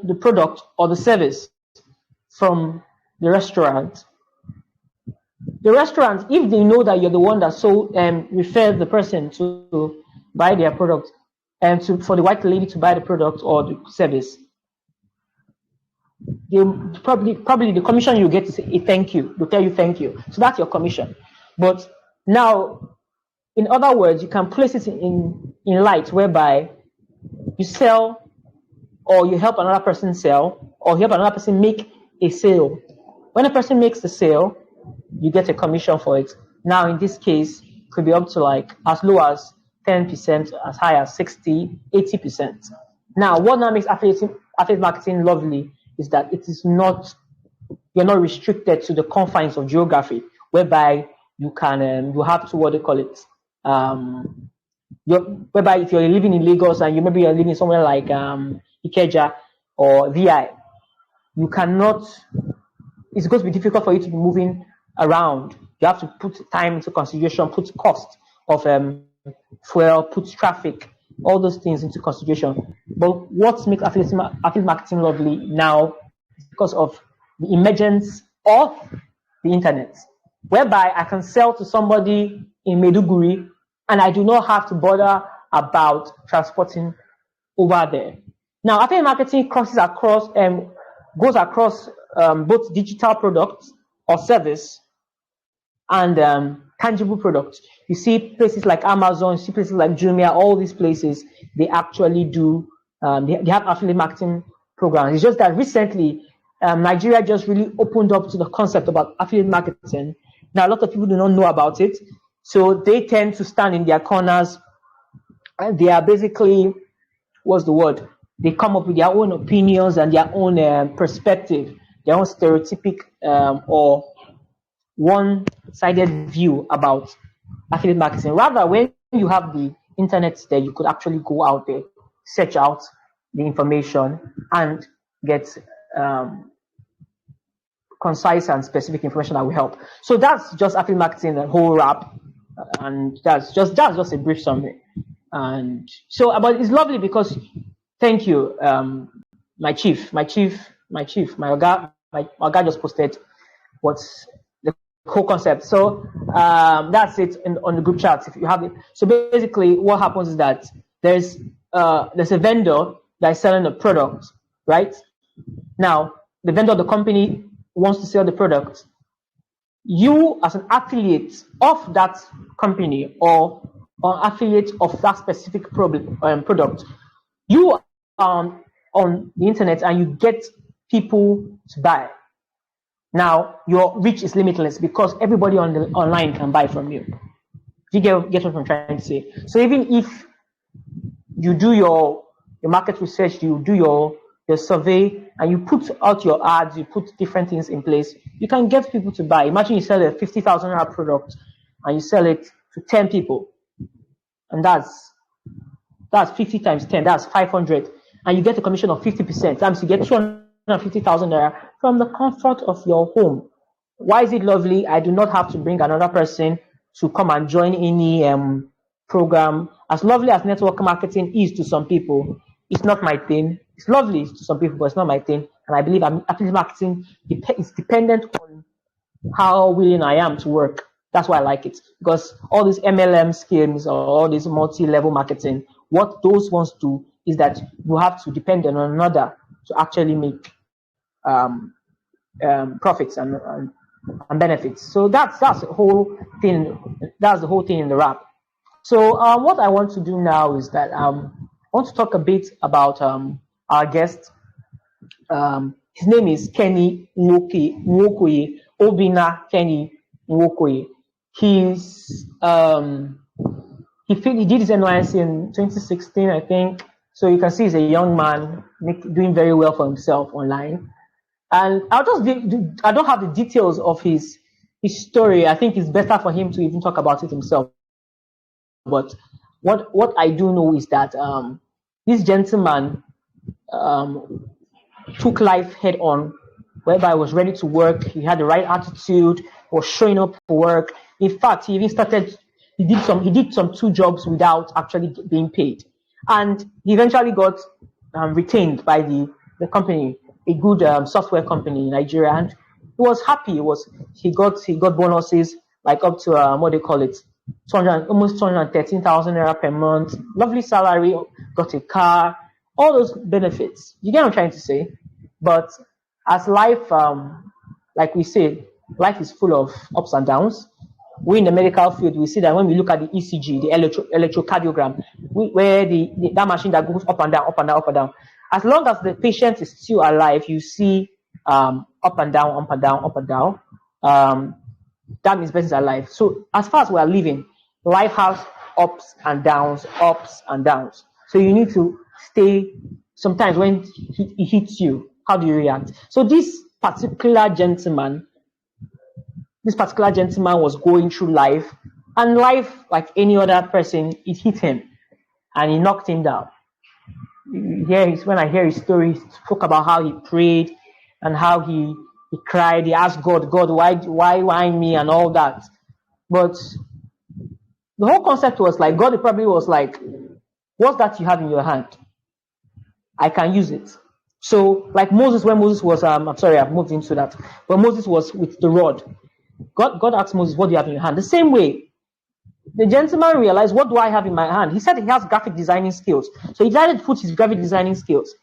the product or the service from the restaurant, if they know that you're the one that referred the person to buy their product and for the white lady to buy the product or the service, they probably the commission you get is a thank you. They'll tell you thank you. So that's your commission. But now, in other words, you can place it in light whereby you sell or you help another person sell or you help another person make a sale. When a person makes the sale, you get a commission for it. Now, in this case, it could be up to like as low as 10%, as high as 60, 80%. Now, what now makes affiliate marketing lovely is that you're not restricted to the confines of geography, whereby you can, you have to, what they call it, whereby if you're living in Lagos and maybe you're living somewhere like Ikeja or VI, you cannot, it's going to be difficult for you to be moving around. You have to put time into consideration, put cost of fuel, put traffic, all those things into consideration. But what makes affiliate marketing lovely now is because of the emergence of the internet, whereby I can sell to somebody in Maiduguri and I do not have to bother about transporting over there. Now, affiliate marketing goes across both digital products or service and tangible products. You see places like Amazon, you see places like Jumia, all these places, they actually do, they have affiliate marketing programs. It's just that recently, Nigeria just really opened up to the concept about affiliate marketing. Now, a lot of people do not know about it. So they tend to stand in their corners and they are basically, what's the word? They come up with their own opinions and their own perspective, their own stereotypic or one-sided view about affiliate marketing. Rather, when you have the internet there, you could actually go out there, search out the information, and get concise and specific information that will help. So that's just affiliate marketing, the whole wrap, and that's just a brief summary. And so, but it's lovely because, thank you, my Oga just posted what's the whole concept. So that's it on the group chat if you have it. So basically, what happens is that there's a vendor that is selling a product, right? Now, the vendor, the company wants to sell the product. You, as an affiliate of that company or affiliate of that specific product, you are on the internet and you get people to buy. Now, your reach is limitless because everybody online can buy from you. You get what I'm trying to say? So even if you do your market research, you do your survey, and you put out your ads, you put different things in place, you can get people to buy. Imagine you sell a 50,000 naira product and you sell it to 10 people. And that's 50 times 10, that's 500. And you get a commission of 50%. That means you get 250,000 naira from the comfort of your home. Why is it lovely? I do not have to bring another person to come and join any program. As lovely as network marketing is to some people, it's not my thing. It's lovely to some people, but it's not my thing. And I believe affiliate marketing is dependent on how willing I am to work. That's why I like it. Because all these MLM schemes or all this multi-level marketing, what those ones do is that you have to depend on another to actually make profits and benefits. So that's the whole thing. That's the whole thing in the wrap. So what I want to do now is that I want to talk a bit about our guest. His name is Kenny NWokoye, Obina Kenny NWokoye. He did his NYSC in 2016, I think. So you can see he's a young man doing very well for himself online. And I don't have the details of his story. I think it's better for him to even talk about it himself. But what I do know is that this gentleman took life head on, whereby he was ready to work. He had the right attitude. Was showing up for work. In fact, he even he did some 2 jobs without actually being paid. And he eventually got retained by the the company, a good software company in Nigeria, and he was happy. He got bonuses like up to what they call it, 200, almost 213,000 naira per month. Lovely salary, got a car, all those benefits. You get what I'm trying to say? But as life, like we said, life is full of ups and downs. We in the medical field, we see that when we look at the ECG, the electrocardiogram, where that machine that goes up and down, up and down, up and down. As long as the patient is still alive, you see up and down, up and down, up and down. That means person is alive. So as far as we are living, life has ups and downs, ups and downs. So you need to stay. Sometimes when it hits you, how do you react? So this particular gentleman was going through life, and life, like any other person, it hit him and it knocked him down. When I hear his story, he spoke about how he prayed and how he cried. He asked God, why me, and all that. But the whole concept was like, God probably was like, what's that you have in your hand? I can use it. So like Moses, when Moses was, I'm sorry, I've moved into that. But Moses was with the rod. God asked Moses, what do you have in your hand? The same way, the gentleman realized, what do I have in my hand? He said he has graphic designing skills. So he decided to put his graphic designing skills.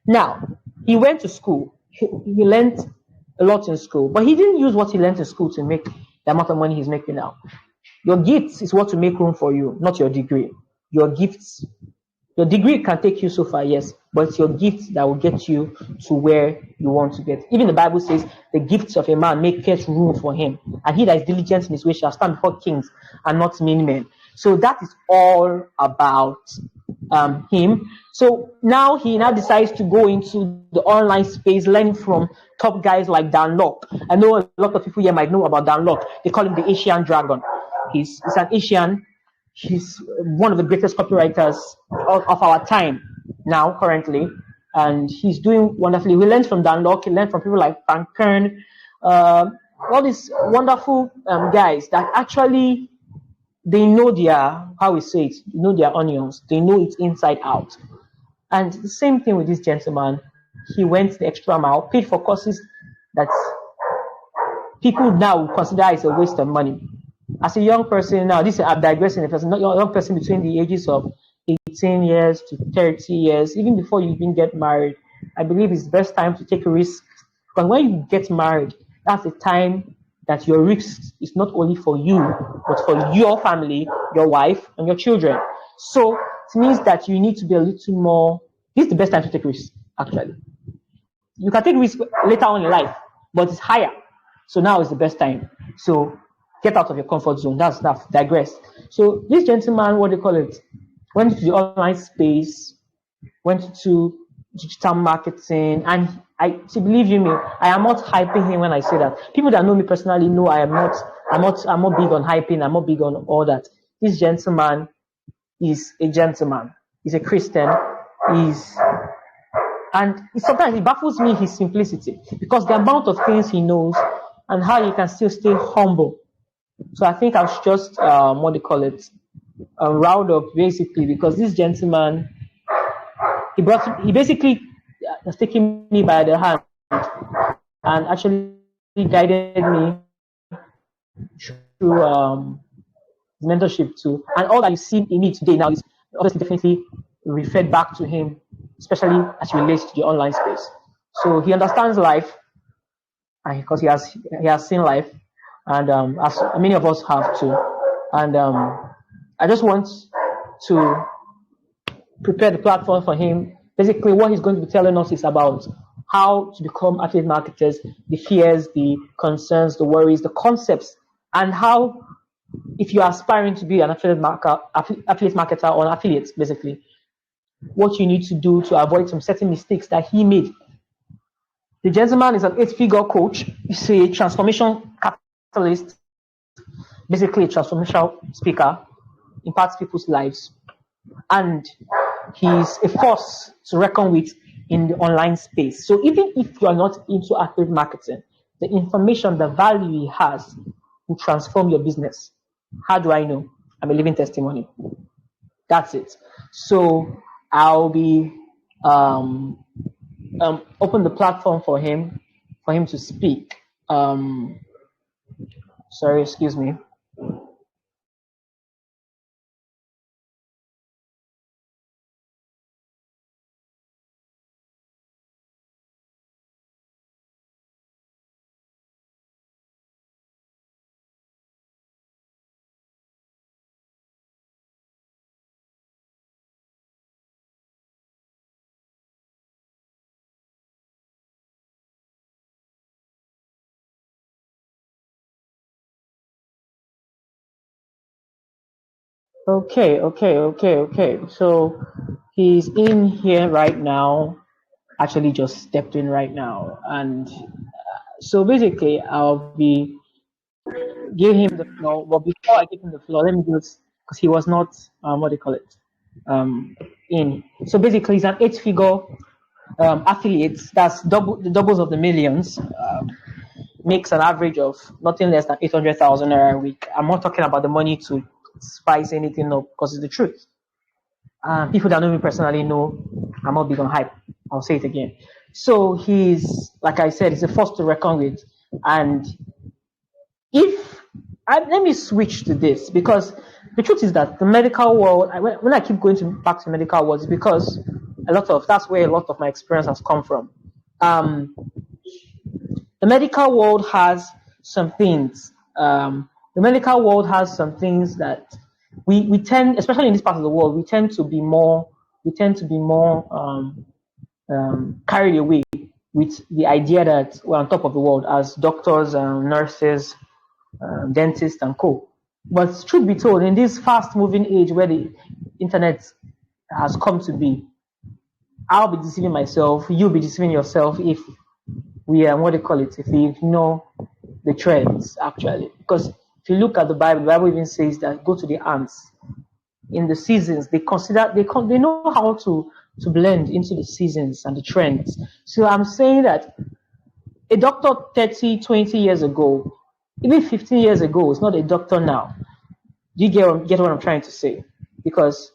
Now, he went to school. He learned a lot in school, but he didn't use what he learned in school to make the amount of money he's making now. Your gifts is what will make room for you, not your degree. Your gifts. Your degree can take you so far, yes, but it's your gifts that will get you to where you want to get. Even the Bible says, the gifts of a man maketh room for him, and he that is diligent in his way shall stand before kings and not mean men. So that is all about him. So now he decides to go into the online space, learning from top guys like Dan Lok. I know a lot of people here might know about Dan Lok. They call him the Asian Dragon. He's an Asian. He's one of the greatest copywriters of our time now, currently, and he's doing wonderfully. We learned from Dan Lok. He learned from people like Frank Kern, all these wonderful guys that actually, they know their, how we say it, they know their onions. They know it inside out. And the same thing with this gentleman. He went the extra mile, paid for courses that people now consider as a waste of money. As a young person now, I'm digressing, if as a young person between the ages of 18 years to 30 years, even before you even get married, I believe it's the best time to take a risk. Because when you get married, that's the time that your risk is not only for you, but for your family, your wife, and your children. So it means that you need to be a little more, this is the best time to take risks, actually. You can take risks later on in life, but it's higher. So now is the best time. So get out of your comfort zone. That's digress. So this gentleman, what do you call it, went to the online space, went to digital marketing, and to believe you me, I am not hyping him when I say that. People that know me personally know I'm not big on hyping. I'm not big on all that. This gentleman is a gentleman. He's a Christian. And sometimes it baffles me, his simplicity, because the amount of things he knows and how he can still stay humble. So I think I should just, round up basically, because this gentleman, he basically has taken me by the hand and actually guided me through mentorship too. And all that you see in me today now is obviously definitely referred back to him, especially as it relates to the online space. So he understands life, and because he has seen life, and as many of us have too. And I just want to prepare the platform for him. Basically, what he's going to be telling us is about how to become affiliate marketers, the fears, the concerns, the worries, the concepts, and how, if you're aspiring to be an affiliate marketer or an affiliate, basically, what you need to do to avoid some certain mistakes that he made. The gentleman is an 8-figure coach. He's a transformation catalyst, basically a transformational speaker, impacts people's lives, and he's a force to reckon with in the online space. So even if you are not into affiliate marketing, the information, the value he has will transform your business. How do I know? I'm a living testimony. That's it. So I'll be open the platform for him to speak. Sorry, excuse me. Okay. So he's in here right now. Actually, just stepped in right now, and so basically, I'll be giving him the floor. But before I give him the floor, let me just because he was not what do you call it in. So basically, he's an eight-figure affiliate. That's the doubles of the millions. Makes an average of nothing less than 800,000 naira a week. I'm not talking about the money to spice anything up because it's the truth. People that know me personally know I'm not big on hype. I'll say it again. So he's, like I said, he's a force to reckon with. And if let me switch to this because the truth is that the medical world, when I keep going back to medical world, it's because that's where a lot of my experience has come from. The medical world has some things. The medical world has some things that we tend, especially in this part of the world, we tend to be more carried away with the idea that we're on top of the world as doctors, nurses, dentists, and co. But truth be told, in this fast-moving age where the internet has come to be, I'll be deceiving myself, you'll be deceiving yourself if we what do you call it, if we ignore the trends actually. Because if you look at the Bible even says that go to the ants in the seasons. They know how to blend into the seasons and the trends. So I'm saying that a doctor 30, 20 years ago, even 15 years ago, is not a doctor now. Do you get what I'm trying to say? Because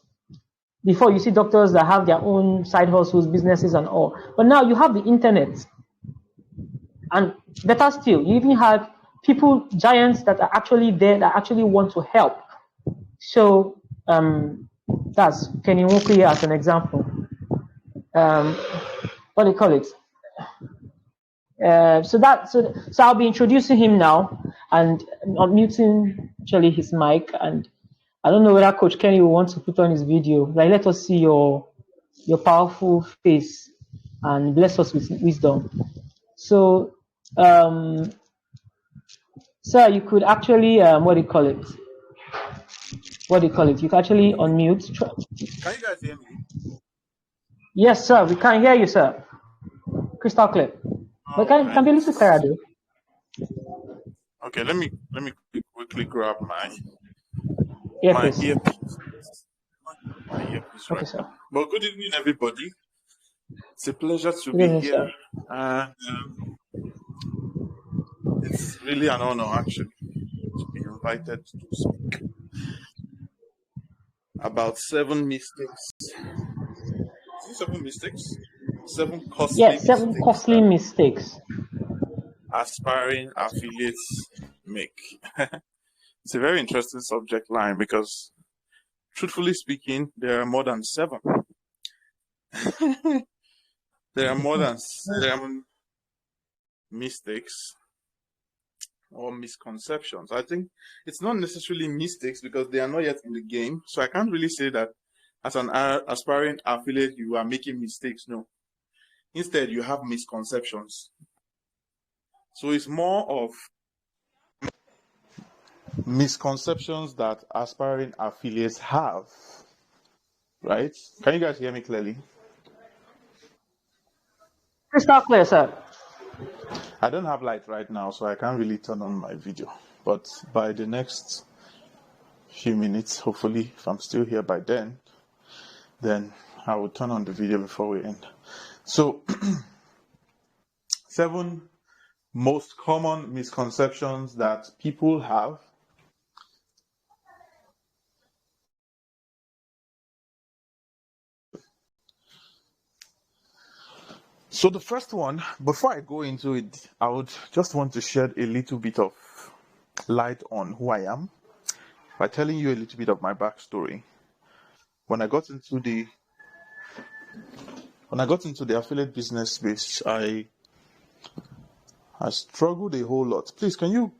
before you see doctors that have their own side hustles, businesses and all. But now you have the internet. And better still, you even have people, giants that are actually there, that actually want to help. So that's Kenny NWokoye as an example. What do you call it? So I'll be introducing him now, and I'm muting actually his mic. And I don't know whether Coach Kenny will want to put on his video. Like, let us see your powerful face and bless us with wisdom. So, sir, you could actually what do you call it? You can actually unmute. Can you guys hear me? Yes, sir. We can hear you, sir. Crystal clear. But can be a little clearer, though. Okay, let me quickly grab my Earpiece. earpiece. My earpiece Okay, right sir. now. But good evening, everybody. It's a pleasure to Good be evening, here. sir. It's really an honor, actually, to be invited to speak about 7 mistakes. Is it 7 mistakes? 7 costly Yes, 7 mistakes costly that mistakes. aspiring affiliates make. It's a very interesting subject line because, truthfully speaking, there are more than 7. There are more than 7 mistakes or misconceptions. I think it's not necessarily mistakes because they are not yet in the game. So I can't really say that as an aspiring affiliate, you are making mistakes. No. Instead, you have misconceptions. So it's more of misconceptions that aspiring affiliates have. Right? Can you guys hear me clearly? Crystal clear, sir. I don't have light right now, so I can't really turn on my video. But by the next few minutes, hopefully, if I'm still here by then I will turn on the video before we end. So, 7 most common misconceptions that people have. So the first one, before I go into it, I would just want to shed a little bit of light on who I am by telling you a little bit of my backstory. When I got into the affiliate business space, I struggled a whole lot. Please, can you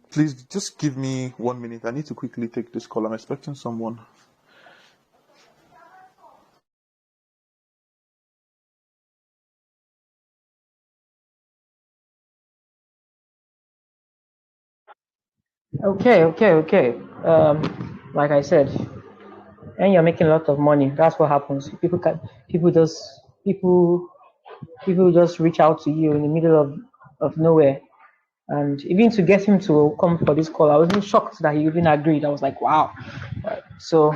just give me 1 minute? I need to quickly take this call. I'm expecting someone. Okay. Like I said, and you're making a lot of money. That's what happens. People people just reach out to you in the middle of nowhere. And even to get him to come for this call, I was even shocked that he even agreed. I was like, wow. So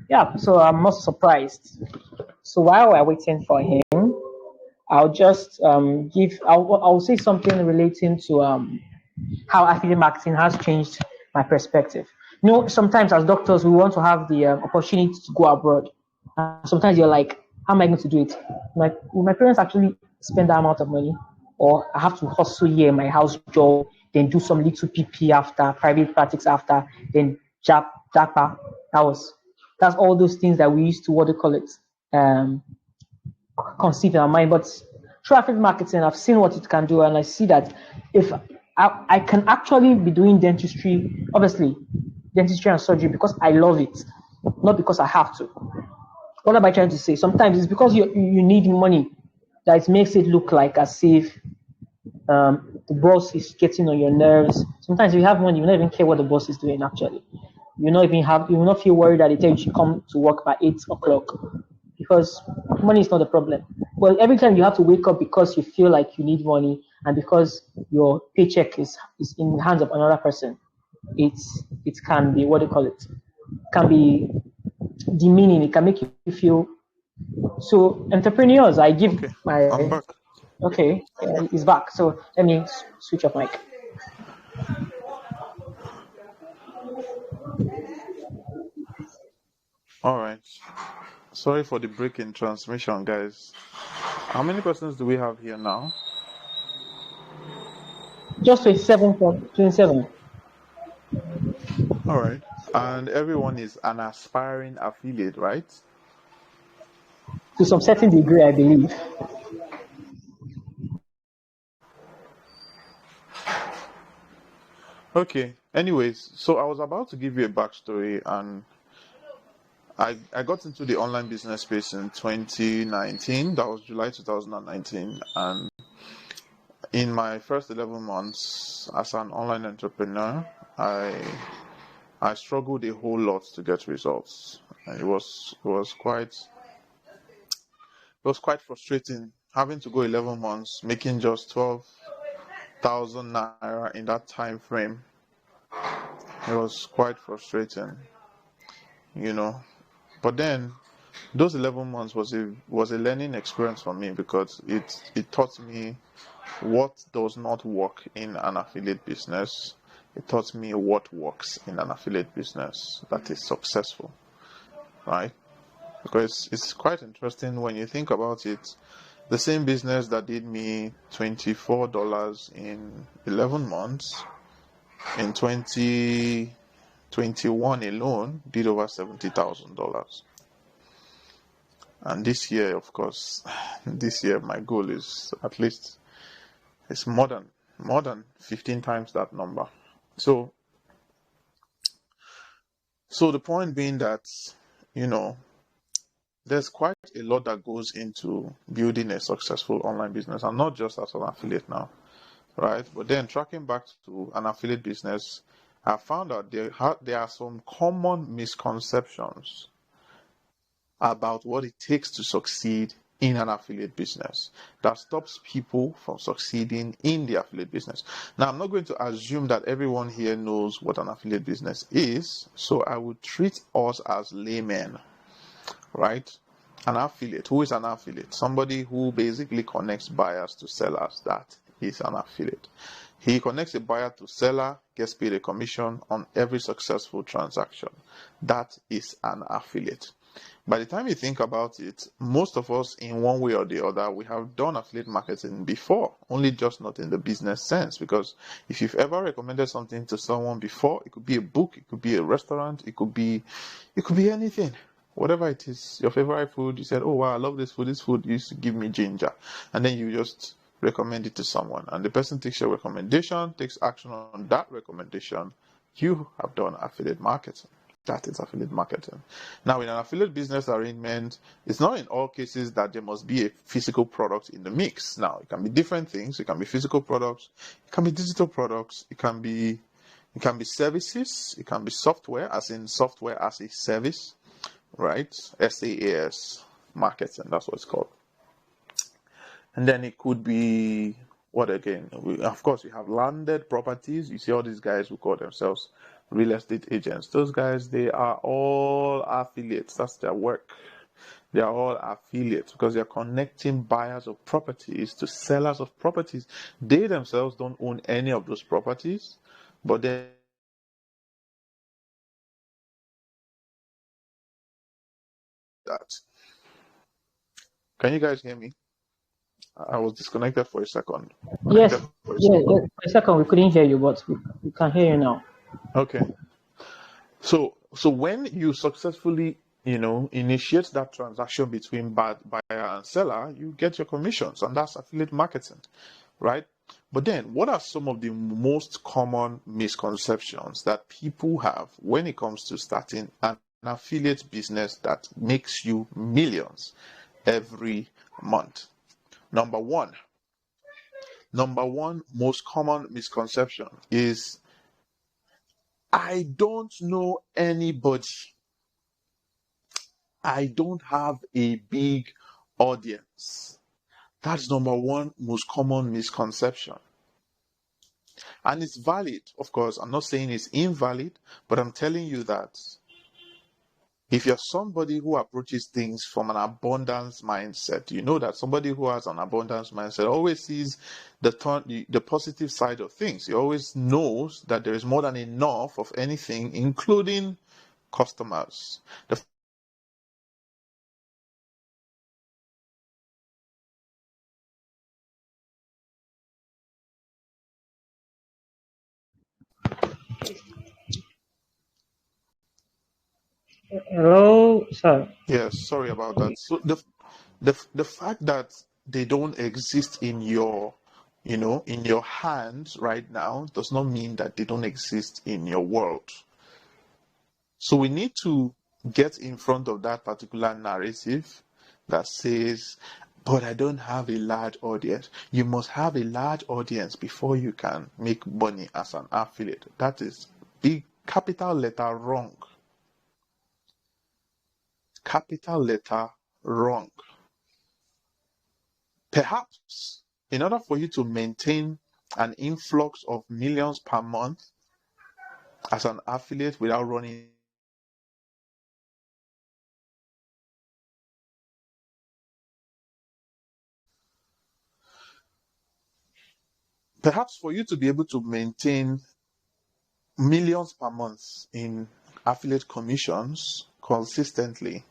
yeah, so I'm not surprised. So while we're waiting for him, I'll just I'll say something relating to how affiliate marketing has changed my perspective. Sometimes as doctors, we want to have the opportunity to go abroad. Sometimes you're like, how am I going to do it? Will my parents actually spend that amount of money? Or I have to hustle here in my house job, then do some little PP after, private practice after, then japa. That's all those things that we used to, what do you call it, conceive in our mind. But through affiliate marketing, I've seen what it can do, and I see that if I can actually be doing dentistry, obviously, dentistry and surgery because I love it, not because I have to. What am I trying to say? Sometimes it's because you need money that it makes it look like as if the boss is getting on your nerves. Sometimes if you have money, you don't even care what the boss is doing actually. You will not feel worried that they tell you should come to work by 8 o'clock because money is not the problem. But every time you have to wake up because you feel like you need money and because your paycheck is in the hands of another person, it can be, what do you call it? Can be demeaning. It can make you feel so. Entrepreneurs, I give Okay, I'm my back. okay, it's back. So let me switch off mic. All right. Sorry for the break in transmission, guys. How many persons do we have here now? Just 27. All right. And everyone is an aspiring affiliate, right? To some certain degree, I believe. Okay. Anyways, so I was about to give you a backstory, and I got into the online business space in 2019. That was July 2019. And in my first 11 months as an online entrepreneur, I struggled a whole lot to get results. And it was quite frustrating having to go 11 months, making just 12,000 naira in that time frame. It was quite frustrating, you know. But then those 11 months was a learning experience for me because it taught me what does not work in an affiliate business. It taught me what works in an affiliate business that is successful, right? Because it's quite interesting when you think about it. The same business that did me $24 in 11 months in 2021 alone did over $70,000. And this year, of course, this year my goal is at least it's more than 15 times that number. So the point being that, you know, there's quite a lot that goes into building a successful online business, and not just as an affiliate now, right? But then tracking back to an affiliate business, I found out there are some common misconceptions about what it takes to succeed in an affiliate business that stops people from succeeding in the affiliate business. Now, I'm not going to assume that everyone here knows what an affiliate business is, so I would treat us as laymen, right? An affiliate. Who is an affiliate? Somebody who basically connects buyers to sellers. That is an affiliate. He connects a buyer to seller, gets paid a commission on every successful transaction. That is an affiliate. By the time you think about it, most of us, in one way or the other, we have done affiliate marketing before, only just not in the business sense. Because if you've ever recommended something to someone before, it could be a book, it could be a restaurant, it could be anything. Whatever it is, your favorite food, you said, oh wow, I love this food. This food used to give me ginger. And then you just recommend it to someone. And the person takes your recommendation, takes action on that recommendation. You have done affiliate marketing. That is affiliate marketing. Now, in an affiliate business arrangement, it's not in all cases that there must be a physical product in the mix. Now, it can be different things. It can be physical products. It can be digital products. It can be services. It can be software, as in software as a service, right? SaaS marketing. That's what it's called. And then it could be what again? Of course, we have landed properties. You see all these guys who call themselves real estate agents. Those guys, they are all affiliates. That's their work. They are all affiliates because they're connecting buyers of properties to sellers of properties. They themselves don't own any of those properties, but they that. Can you guys hear me? I was disconnected for a second. Yes, yeah, yeah. For a second we couldn't hear you, but we can hear you now. Okay. So when you successfully, initiate that transaction between buyer and seller, you get your commissions, and that's affiliate marketing, right? But then, what are some of the most common misconceptions that people have when it comes to starting an affiliate business that makes you millions every month? Number one most common misconception is, I don't know anybody. I don't have a big audience. That's number one most common misconception. And it's valid, of course. I'm not saying it's invalid, but I'm telling you that if you're somebody who approaches things from an abundance mindset, you know that somebody who has an abundance mindset always sees the positive side of things. He always knows that there is more than enough of anything, including customers. Hello, sir. Yes, sorry about that. So the fact that they don't exist in your in your hands right now does not mean that they don't exist in your world. So we need to get in front of that particular narrative that says, but I don't have a large audience. You must have a large audience before you can make money as an affiliate. That is big capital letter wrong. Capital letter wrong. Perhaps in order for you to maintain an influx of millions per month as an affiliate without running, perhaps for you to be able to maintain millions per month in affiliate commissions consistently,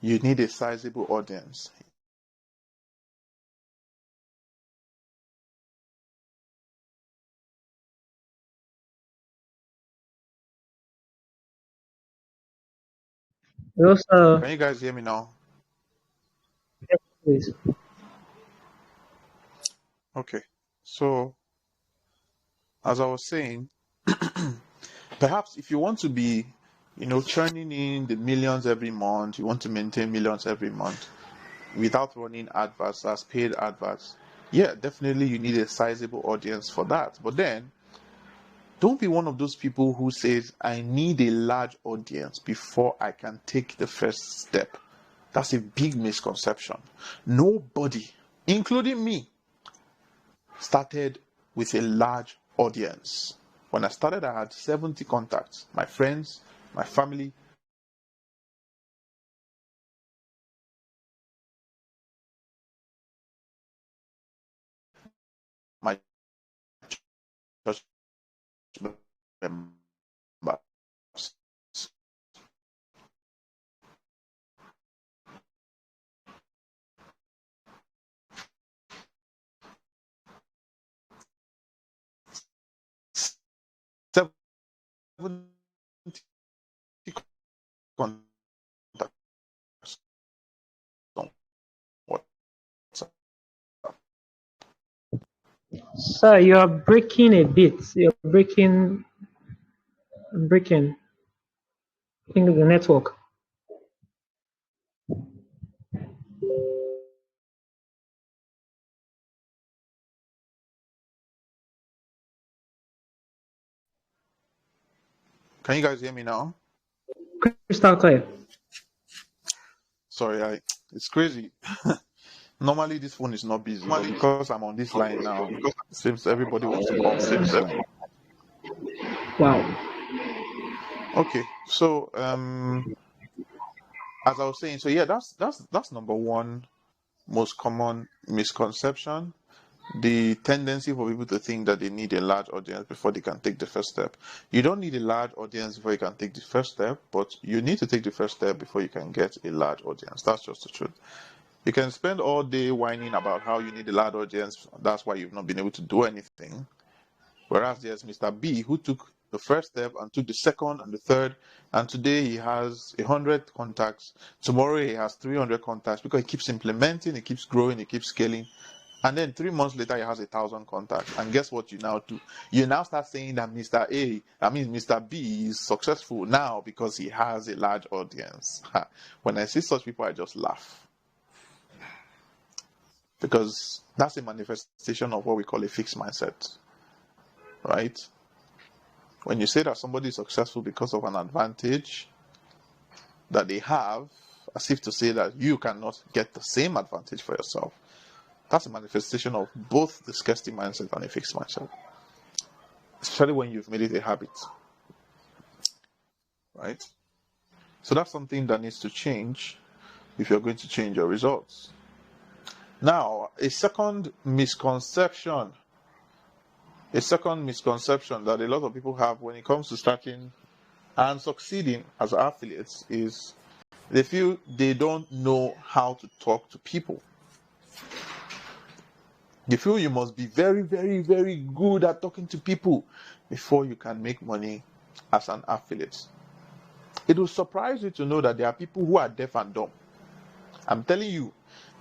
you need a sizable audience. Hello, sir. Can you guys hear me now? Yes, please. Okay. So, as I was saying, perhaps if you want to be, churning in the millions every month, you want to maintain millions every month without running adverts as paid adverts, yeah, definitely you need a sizable audience for that. But then, don't be one of those people who says, I need a large audience before I can take the first step. That's a big misconception. Nobody, including me, started with a large audience. When I started, I had 70 contacts. My friends, my family, my church members. contacts on WhatsApp. Sir, you are breaking a bit. You're breaking. I think it's the network. Can you guys hear me now? Crystal clear. Sorry, it's crazy. Normally this phone is not busy, but because I'm on this line now, it seems everybody wants to call me on this line. Wow. Okay, so as I was saying, so yeah, that's number one most common misconception. The tendency for people to think that they need a large audience before they can take the first step. You don't need a large audience before you can take the first step, but you need to take the first step before you can get a large audience. That's just the truth. You can spend all day whining about how you need a large audience. That's why you've not been able to do anything. Whereas there's Mr. B who took the first step and took the second and the third, and today he has 100 contacts. Tomorrow he has 300 contacts because he keeps implementing, he keeps growing, he keeps scaling. And then 3 months later, he has 1,000 contacts. And guess what you now do? You now start saying that Mr. B is successful now because he has a large audience. When I see such people, I just laugh. Because that's a manifestation of what we call a fixed mindset. Right? When you say that somebody is successful because of an advantage that they have, as if to say that you cannot get the same advantage for yourself, that's a manifestation of both the scarcity mindset and a fixed mindset. Especially when you've made it a habit. Right? So that's something that needs to change if you're going to change your results. Now, a second misconception that a lot of people have when it comes to starting and succeeding as affiliates is they feel they don't know how to talk to people. You feel you must be very, very, very good at talking to people before you can make money as an affiliate. It will surprise you to know that there are people who are deaf and dumb. I'm telling you,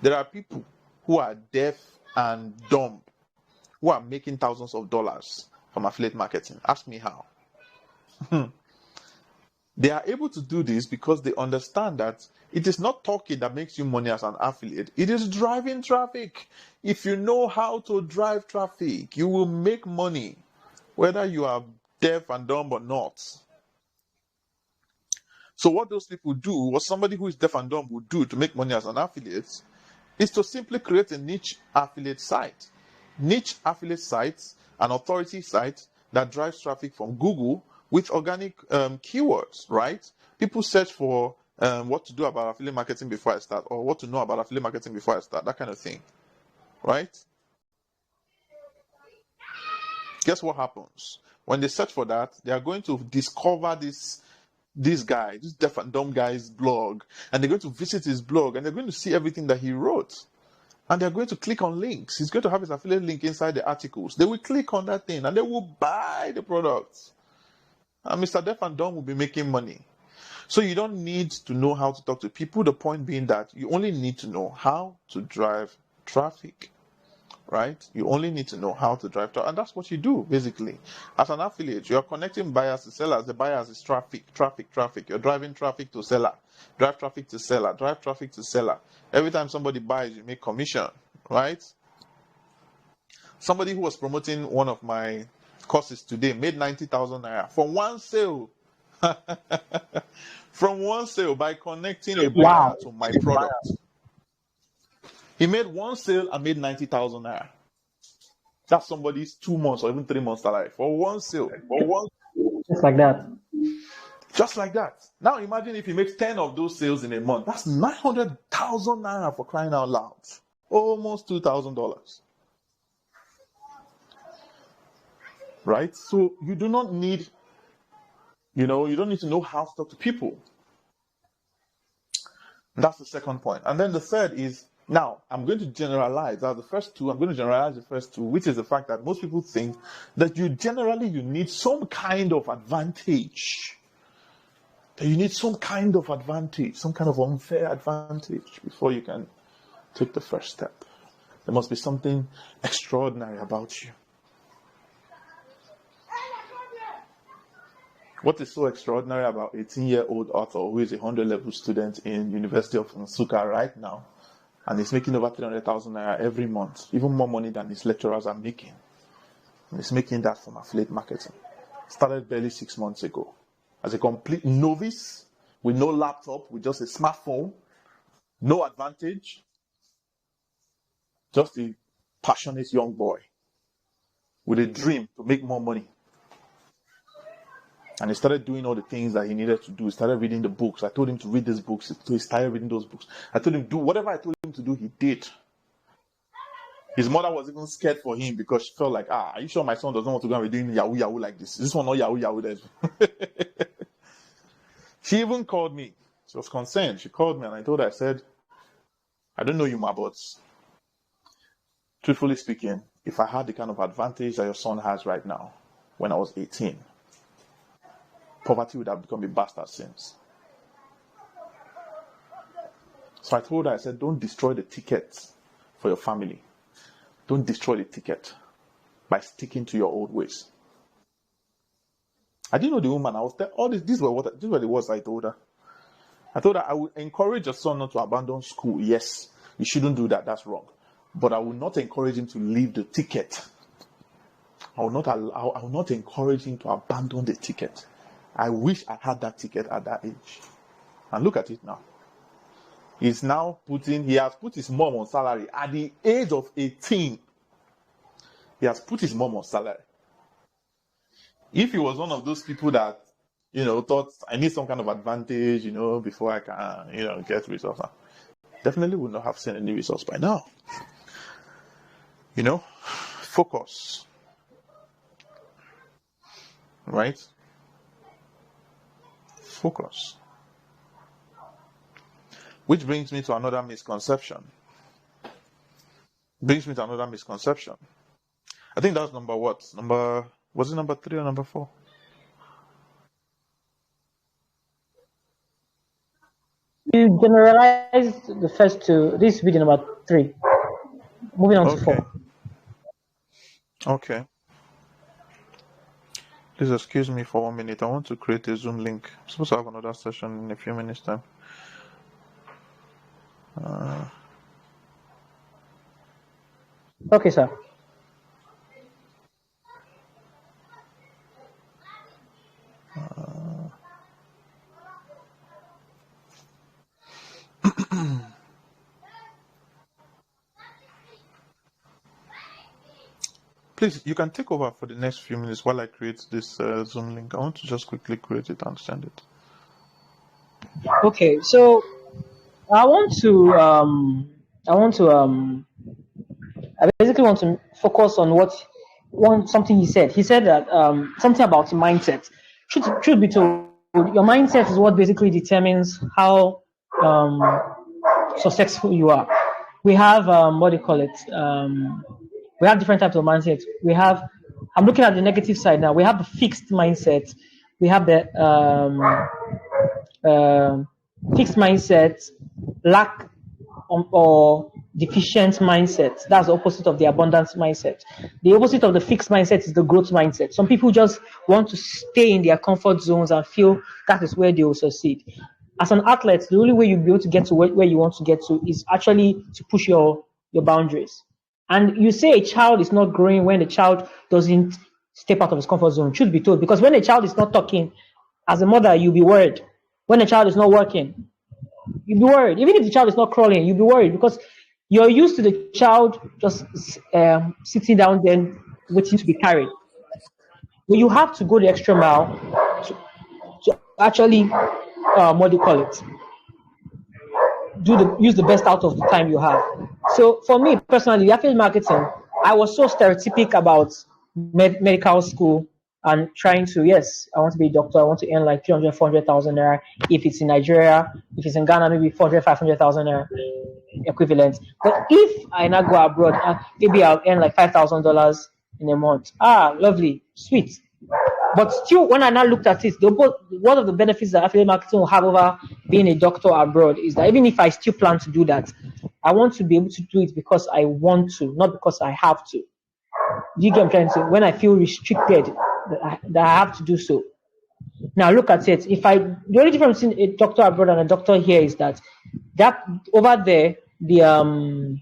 there are people who are deaf and dumb who are making thousands of dollars from affiliate marketing. Ask me how. They are able to do this because they understand that it is not talking that makes you money as an affiliate. It is driving traffic. If you know how to drive traffic, you will make money, whether you are deaf and dumb or not. So what those people do, what somebody who is deaf and dumb would do to make money as an affiliate, is to simply create a niche affiliate site. Niche affiliate sites, an authority site that drives traffic from Google with organic keywords, right? People search for what to do about affiliate marketing before I start, or what to know about affiliate marketing before I start, that kind of thing, right? Guess what happens? When they search for that, they are going to discover this guy, this deaf and dumb guy's blog, and they're going to visit his blog, and they're going to see everything that he wrote. And they're going to click on links. He's going to have his affiliate link inside the articles. They will click on that thing and they will buy the products. And Mr. Deaf and Dumb will be making money. So you don't need to know how to talk to people. The point being that you only need to know how to drive traffic. Right? You only need to know how to drive traffic. And that's what you do, basically. As an affiliate, you are connecting buyers to sellers. The buyers is traffic. You're driving traffic to seller. Drive traffic to seller. Drive traffic to seller. Every time somebody buys, you make commission. Right? Somebody who was promoting one of my courses today made 90,000 naira from one sale. From one sale by connecting a buyer to my product. He made one sale and made 90,000 naira. That's somebody's 2 months or even 3 months salary for one sale. Just like that. Just like that. Now imagine if he makes 10 of those sales in a month. That's 900,000 naira, for crying out loud. Almost $2,000. Right? So you do not need, you don't need to know how to talk to people. That's the second point. And then the third is Now, I'm going to generalize. That's the first two. I'm going to generalize the first two, which is the fact that most people think that you need some kind of advantage. That you need some kind of advantage, some kind of unfair advantage before you can take the first step. There must be something extraordinary about you. What is so extraordinary about 18-year-old author who is a 100-level student in University of Nsukka right now and is making over 300,000 naira every month, even more money than his lecturers are making? And he's making that from affiliate marketing. Started barely 6 months ago. As a complete novice, with no laptop, with just a smartphone, no advantage, just a passionate young boy with a dream to make more money. And he started doing all the things that he needed to do. He started reading the books. I told him to read these books. So he started reading those books. I told him, do whatever I told him to do, he did. His mother was even scared for him because she felt like, are you sure my son doesn't want to go and be doing Yahoo Yahoo like this? Is this one not Yahoo Yahoo? She even called me. She was concerned. She called me and I told her, I said, I don't know you, ma, but truthfully speaking, if I had the kind of advantage that your son has right now, when I was 18, poverty would have become a bastard since. So I told her, I said, don't destroy the ticket for your family. Don't destroy the ticket by sticking to your old ways. I didn't know the woman. I was all this. These were the words I told her. I told her I would encourage your son not to abandon school. Yes, you shouldn't do that. That's wrong. But I will not encourage him to leave the ticket. I will not encourage him to abandon the ticket. I wish I had that ticket at that age. And look at it now. He has put his mom on salary at the age of 18. He has put his mom on salary. If he was one of those people that, thought I need some kind of advantage, before I can, get results, definitely would not have seen any results by now. Focus. Right? Focus. Which brings me to another misconception. I think that's number what? Was it number 3 or number 4? You generalized the first two. This is video number 3. Moving on to 4. Okay. Please excuse me for 1 minute. I want to create a Zoom link. I'm supposed to have another session in a few minutes' time. Okay, sir. Please, you can take over for the next few minutes while I create this Zoom link. I want to just quickly create it and send it. Okay, so I basically want to focus on something he said. He said that something about mindset. Truth be told, your mindset is what basically determines how successful you are. We have we have different types of mindset. I'm looking at the negative side now. We have the fixed mindset. We have the fixed mindset, lack or deficient mindset. That's the opposite of the abundance mindset. The opposite of the fixed mindset is the growth mindset. Some people just want to stay in their comfort zones and feel that is where they will succeed. As an athlete, the only way you'll be able to get to where you want to get to is actually to push your boundaries. And you say a child is not growing when the child doesn't step out of his comfort zone. Truth be told, because when a child is not talking, as a mother, you'll be worried. When a child is not working, you'll be worried. Even if the child is not crawling, you'll be worried because you're used to the child just sitting down there waiting to be carried. But you have to go the extra mile to actually, use the best out of the time you have. So for me personally, affiliate marketing, I was so stereotypic about medical school and trying to, yes, I want to be a doctor. I want to earn like 300, 400,000 naira. If it's in Nigeria, if it's in Ghana, maybe 400, 500,000 naira equivalent. But if I now go abroad, maybe I'll earn like $5,000 in a month. Ah, lovely, sweet. But still, when I now looked at it, one of the benefits that affiliate marketing will have over being a doctor abroad is that even if I still plan to do that, I want to be able to do it because I want to, not because I have to. Do you get what I'm trying to say? When I feel restricted, that I have to do so. Now look at it. The only difference between a doctor abroad and a doctor here is that over there the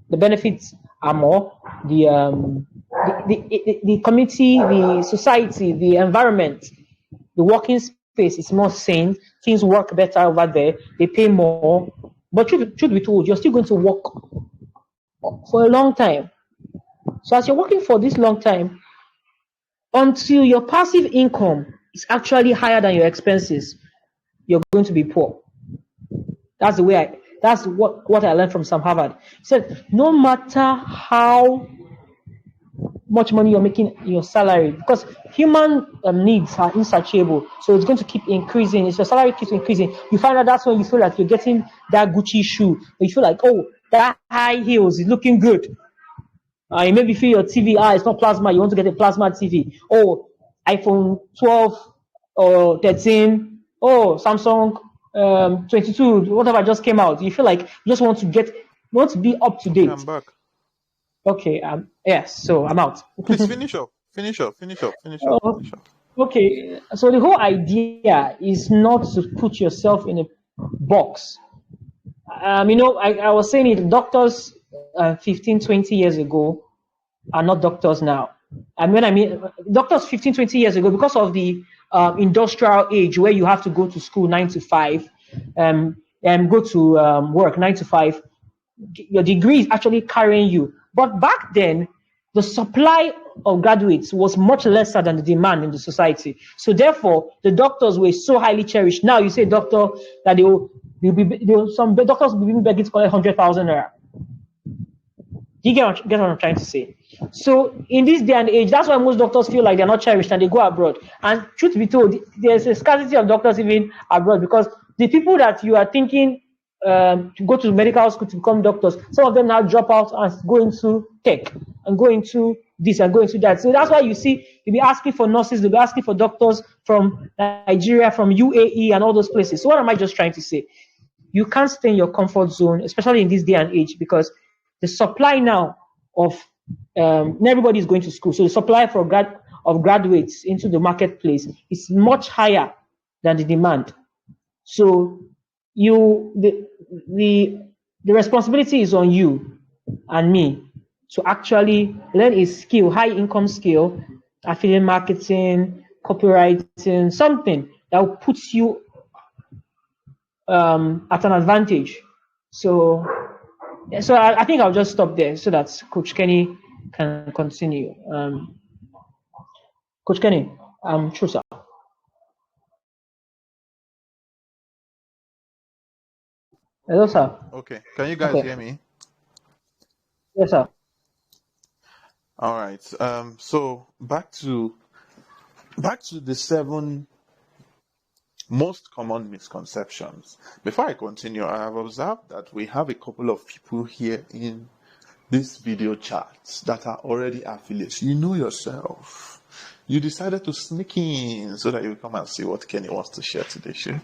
benefits are more. The community, the society, the environment, the working space is more sane. Things work better over there. They pay more. But truth be told, you're still going to work for a long time. So as you're working for this long time, until your passive income is actually higher than your expenses, you're going to be poor. That's what I learned from Sam Harvard. He said, no matter how much money you're making in your salary, because human needs are insatiable, so it's going to keep increasing. If your salary keeps increasing, you find out that's when you feel like you're getting that Gucci shoe, or you feel like, oh, that high heels is looking good. You maybe feel your TV, it's not plasma, you want to get a plasma TV. Oh, iPhone 12 or 13, Samsung 22, whatever just came out. You feel like you just want to be up to date. I'm back. Okay, yes, so I'm out. Please finish up. Okay, so the whole idea is not to put yourself in a box. I was saying it, doctors 15, 20 years ago are not doctors now. And when I mean doctors 15, 20 years ago, because of the industrial age where you have to go to school 9 to 5 and go to work 9 to 5, your degree is actually carrying you. But back then, the supply of graduates was much lesser than the demand in the society. So therefore, the doctors were so highly cherished. Now you say doctor that some doctors will be begging to collect 100,000 naira. Do you get what I'm trying to say? So in this day and age, that's why most doctors feel like they're not cherished and they go abroad. And truth be told, there's a scarcity of doctors even abroad, because the people that you are thinking to go to medical school to become doctors, some of them now drop out and go into tech and go into this and go into that. So that's why you see you'll be asking for nurses, they'll be asking for doctors from Nigeria, from UAE and all those places. So what am I just trying to say? You can't stay in your comfort zone, especially in this day and age, because the supply now of everybody is going to school. So the supply of graduates into the marketplace is much higher than the demand. So the responsibility is on you and me to actually learn a skill, high income skill, affiliate marketing, copywriting, something that will put you at an advantage. So I think I'll just stop there so that Coach Kenny can continue. Coach Kenny, true, sir. Hello, sir. Okay. Can you guys hear me? Yes, sir. All right. So back to the 7 most common misconceptions. Before I continue, I have observed that we have a couple of people here in this video chat that are already affiliates. You know yourself. You decided to sneak in so that you come and see what Kenny wants to share today, sure?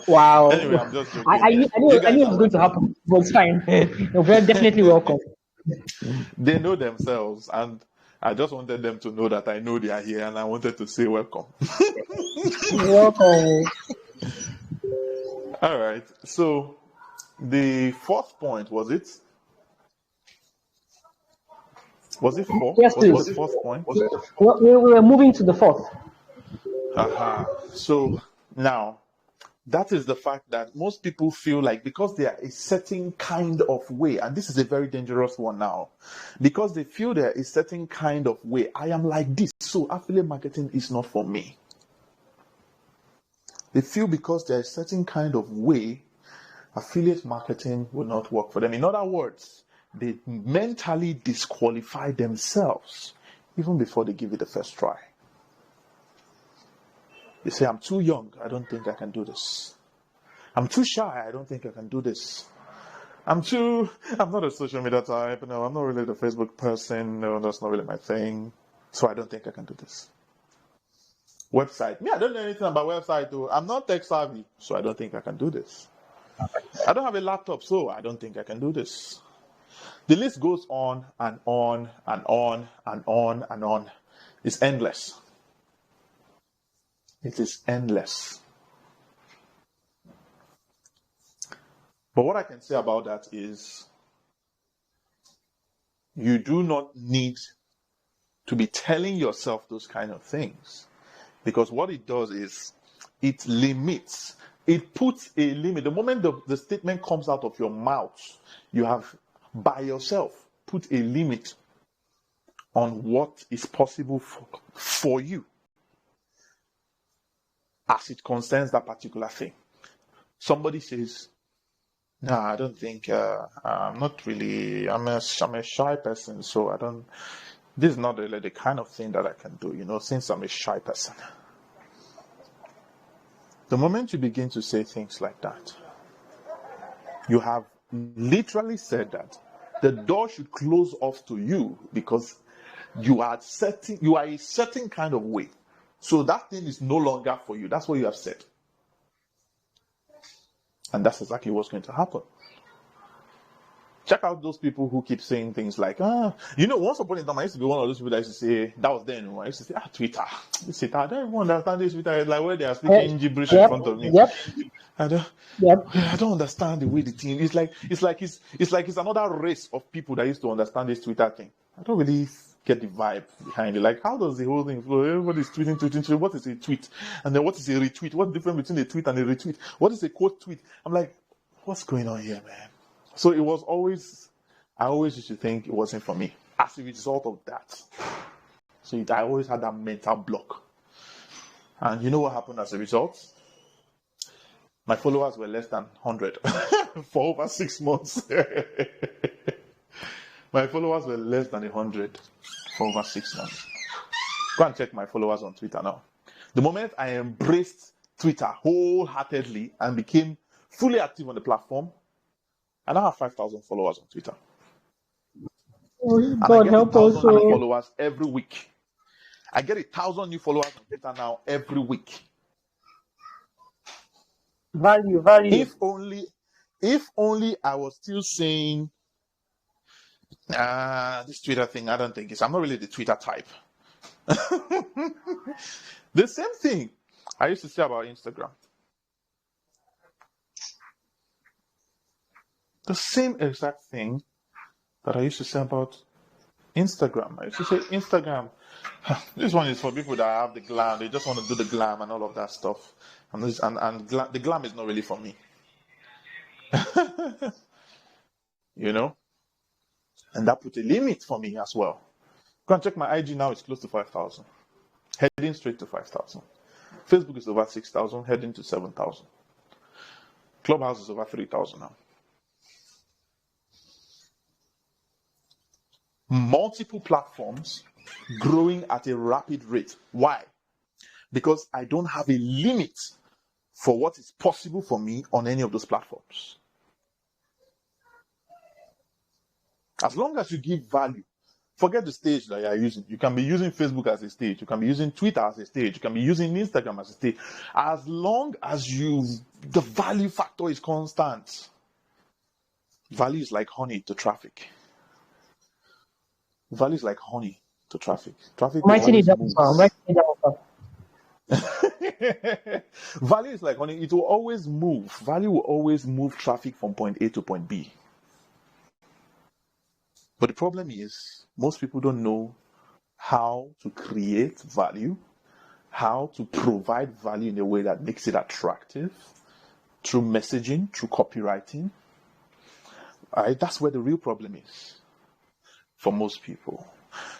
Wow. Anyway, I'm just joking. I knew it was going to happen, but it's fine. You're very definitely welcome. They know themselves, and I just wanted them to know that I know they are here, and I wanted to say welcome. Welcome. All right. So the fourth point, was it? Was it 4? Yes, please. Was it fourth point? We were moving to the 4th. So now, that is the fact that most people feel like because they are a certain kind of way, and this is a very dangerous one now, because they feel they're a certain kind of way. I am like this, so affiliate marketing is not for me. They feel because they're a certain kind of way, affiliate marketing will not work for them. In other words, they mentally disqualify themselves even before they give it the first try. They say, I'm too young, I don't think I can do this. I'm too shy, I don't think I can do this. I'm not a social media type, no, I'm not really the Facebook person, no, that's not really my thing. So I don't think I can do this. Website. Me, I don't know anything about website though. I'm not tech savvy, so I don't think I can do this. I don't have a laptop, so I don't think I can do this. The list goes on and on and on and on and on. It's endless. It is endless. But what I can say about that is you do not need to be telling yourself those kind of things, because what it does is it limits, it puts a limit. The moment the statement comes out of your mouth, you have by yourself put a limit on what is possible for you as it concerns that particular thing. Somebody says, no, I don't think, I'm not really, I'm a shy person, so this is not really the kind of thing that I can do, since I'm a shy person. The moment you begin to say things like that, you have literally said that the door should close off to you because you are a certain kind of way. So that thing is no longer for you. That's what you have said. And that's exactly what's going to happen. Check out those people who keep saying things like, once upon a time, I used to be one of those people that used to say, that was then, I used to say, Twitter. I don't even understand this Twitter. It's like where they are speaking gibberish in front of me. I don't understand the way the thing, it's like it's another race of people that used to understand this Twitter thing. I don't really get the vibe behind it. Like, how does the whole thing flow? Everybody's tweeting. What is a tweet? And then what is a retweet? What's the difference between a tweet and a retweet? What is a quote tweet? I'm like, what's going on here, man? So I always used to think it wasn't for me as a result of that. So I always had that mental block. And you know what happened as a result? My followers were less than 100 for over 6 months. My followers were less than 100 for over 6 months. Go and check my followers on Twitter now. The moment I embraced Twitter wholeheartedly and became fully active on the platform, I now have 5,000 followers on Twitter. And I get 1,000 new followers every week. I get 1,000 new followers on Twitter now every week. Value. If only I was still saying, this Twitter thing, I don't think I'm not really the Twitter type. The same thing I used to say about Instagram. The same exact thing that I used to say about Instagram. I used to say Instagram, this one is for people that have the glam. They just want to do the glam and all of that stuff. And the glam is not really for me. And that put a limit for me as well. Go and check my IG now, it's close to 5,000. Heading straight to 5,000. Facebook is over 6,000, heading to 7,000. Clubhouse is over 3,000 now. Multiple platforms growing at a rapid rate. Why? Because I don't have a limit for what is possible for me on any of those platforms. As long as you give value, forget the stage that you are using. You can be using Facebook as a stage. You can be using Twitter as a stage. You can be using Instagram as a stage. As long as the value factor is constant. Value is like honey to traffic. Value is like honey to traffic. Traffic will always move. Value is like honey. It will always move. Value will always move traffic from point A to point B. But the problem is, most people don't know how to create value, how to provide value in a way that makes it attractive, through messaging, through copywriting. That's where the real problem is for most people.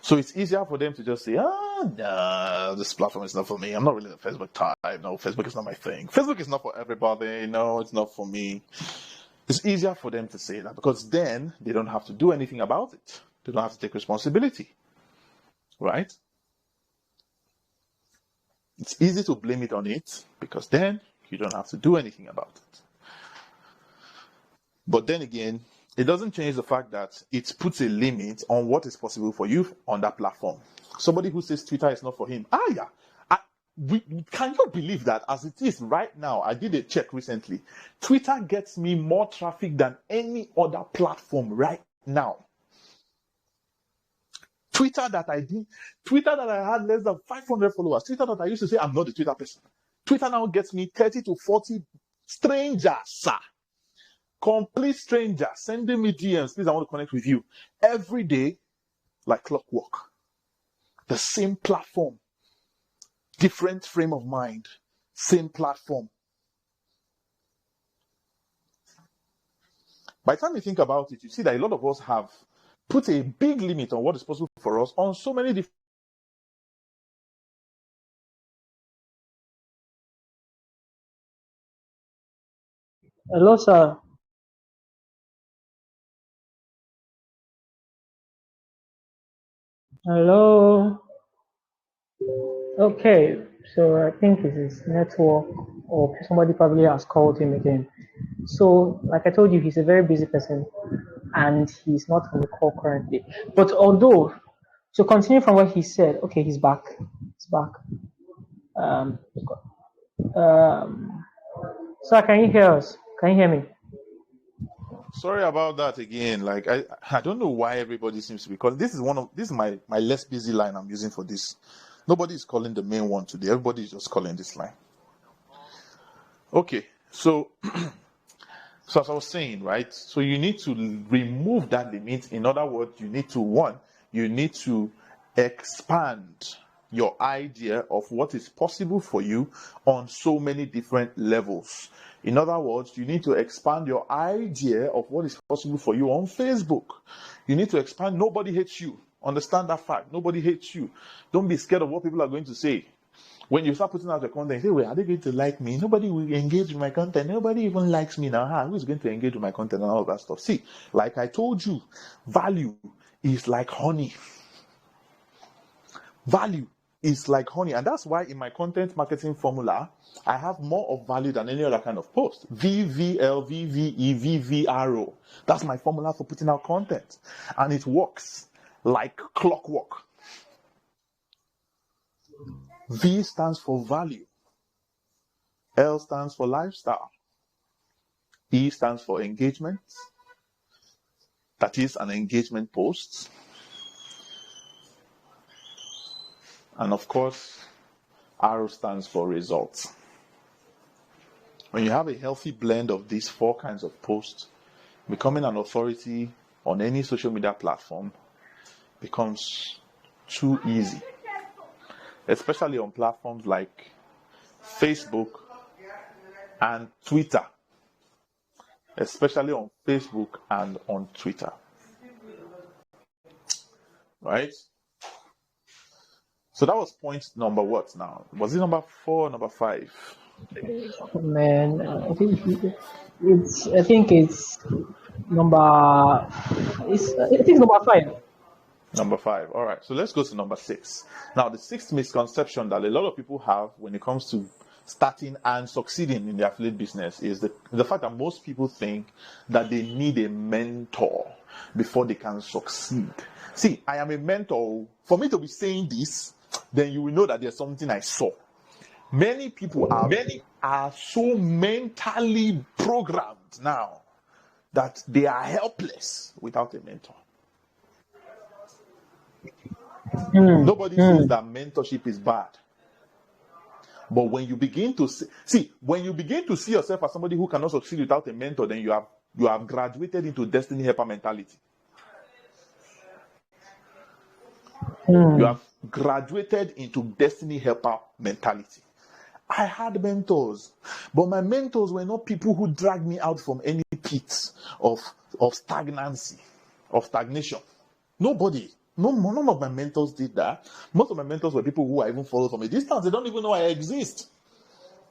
So it's easier for them to just say, no, this platform is not for me. I'm not really the Facebook type. No, Facebook is not my thing. Facebook is not for everybody. No, it's not for me. It's easier for them to say that because then they don't have to do anything about it. They don't have to take responsibility. right? It's easy to blame it on it because then you don't have to do anything about it. But then again, it doesn't change the fact that it puts a limit on what is possible for you on that platform. Somebody who says Twitter is not for him. Can you believe that as it is right now? I did a check recently. Twitter gets me more traffic than any other platform right now. Twitter that I had less than 500 followers. Twitter that I used to say I'm not a Twitter person. Twitter now gets me 30 to 40 strangers, sir. Complete strangers sending me DMs. Please, I want to connect with you every day, like clockwork. The same platform, different frame of mind, same platform. By the time you think about it, you see that a lot of us have put a big limit on what is possible for us on so many different. Hello, sir. Hello. Okay, so I think it's his network, or somebody probably has called him again. So, like I told you, he's a very busy person, and he's not on the call currently. But although, to continue from what he said, okay, he's back. He's back. Um, um, sir, can you hear us? Can you hear me? Sorry about that again. Like I don't know why everybody seems to be calling. This is my less busy line I'm using for this. Nobody is calling the main one today. Everybody is just calling this line. Okay, so so as I was saying, right? So you need to remove that limit. In other words, you need to expand your idea of what is possible for you on so many different levels. In other words, you need to expand your idea of what is possible for you on Facebook. You need to expand. Nobody hates you. Understand that fact. Nobody hates you. Don't be scared of what people are going to say. When you start putting out your content, you say, well, are they going to like me? Nobody will engage with my content. Nobody even likes me now. Who is going to engage with my content and all that stuff? See, like I told you, value is like honey. Value is like honey. And that's why in my content marketing formula, I have more of value than any other kind of post. VVL, VVE, VVRO. That's my formula for putting out content. And it works like clockwork. V stands for value. L stands for lifestyle. E stands for engagement. That is an engagement post. And of course, R stands for results. When you have a healthy blend of these four kinds of posts, becoming an authority on any social media platform becomes too easy. Especially on platforms like Facebook and Twitter. Especially on Facebook and on Twitter. Right? So that was point number what now? Was it number 4 or number 5? Man, I think it's number. I think it's number 5. Number 5. All right. So let's go to number 6. Now, the sixth misconception that a lot of people have when it comes to starting and succeeding in the affiliate business is the fact that most people think that they need a mentor before they can succeed. See, I am a mentor. For me to be saying this, then you will know that there's something I saw. Many people are so mentally programmed now that they are helpless without a mentor. Nobody says that mentorship is bad. But when you begin to see yourself as somebody who cannot succeed without a mentor, then you have graduated into destiny helper mentality. You have graduated into destiny helper mentality. I had mentors, but my mentors were not people who dragged me out from any pits of stagnancy, of stagnation. Nobody. None of my mentors did that. Most of my mentors were people who I even follow from a distance. They don't even know I exist.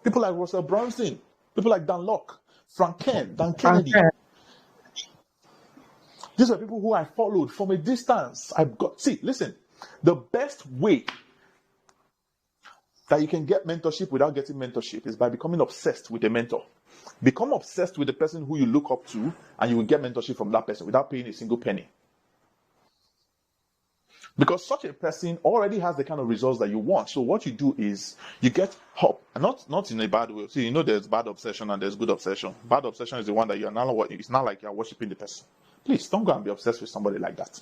People like Russell Brunson, people like Dan Locke, Frank Ken, Dan Kennedy. These are people who I followed from a distance. Listen, The best way that you can get mentorship without getting mentorship is by becoming obsessed with a mentor. Become obsessed with the person who you look up to, and you will get mentorship from that person without paying a single penny. Because such a person already has the kind of results that you want. So what you do is you get help, and not in a bad way. See, there's bad obsession and there's good obsession. Bad obsession is the one that you're not. It's not like you're worshiping the person. Please don't go and be obsessed with somebody like that.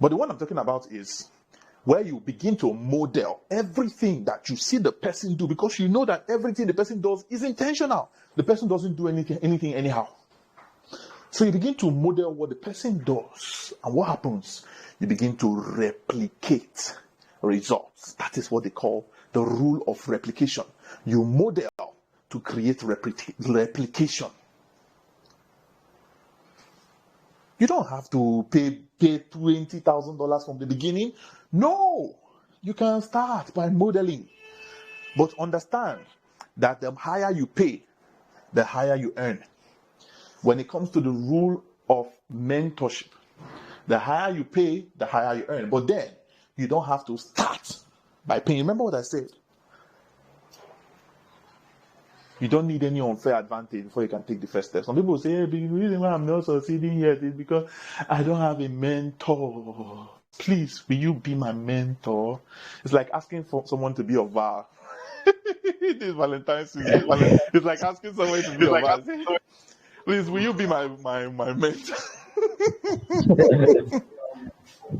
But the one I'm talking about is where you begin to model everything that you see the person do, because you know that everything the person does is intentional. The person doesn't do anything anyhow. So you begin to model what the person does, and what happens? You begin to replicate results. That is what they call the rule of replication. You model to create replication. You don't have to pay $20,000 from the beginning. No, you can start by modeling. But understand that the higher you pay, the higher you earn. When it comes to the rule of mentorship, the higher you pay, the higher you earn. But then, you don't have to start by paying. Remember what I said? You don't need any unfair advantage before you can take the first step. Some people say, hey, the reason why I'm not succeeding yet is because I don't have a mentor. Please, will you be my mentor? It's like asking for someone to be your vow. This Valentine's season. It's like asking someone to be your vow. Please, will you be my mentor?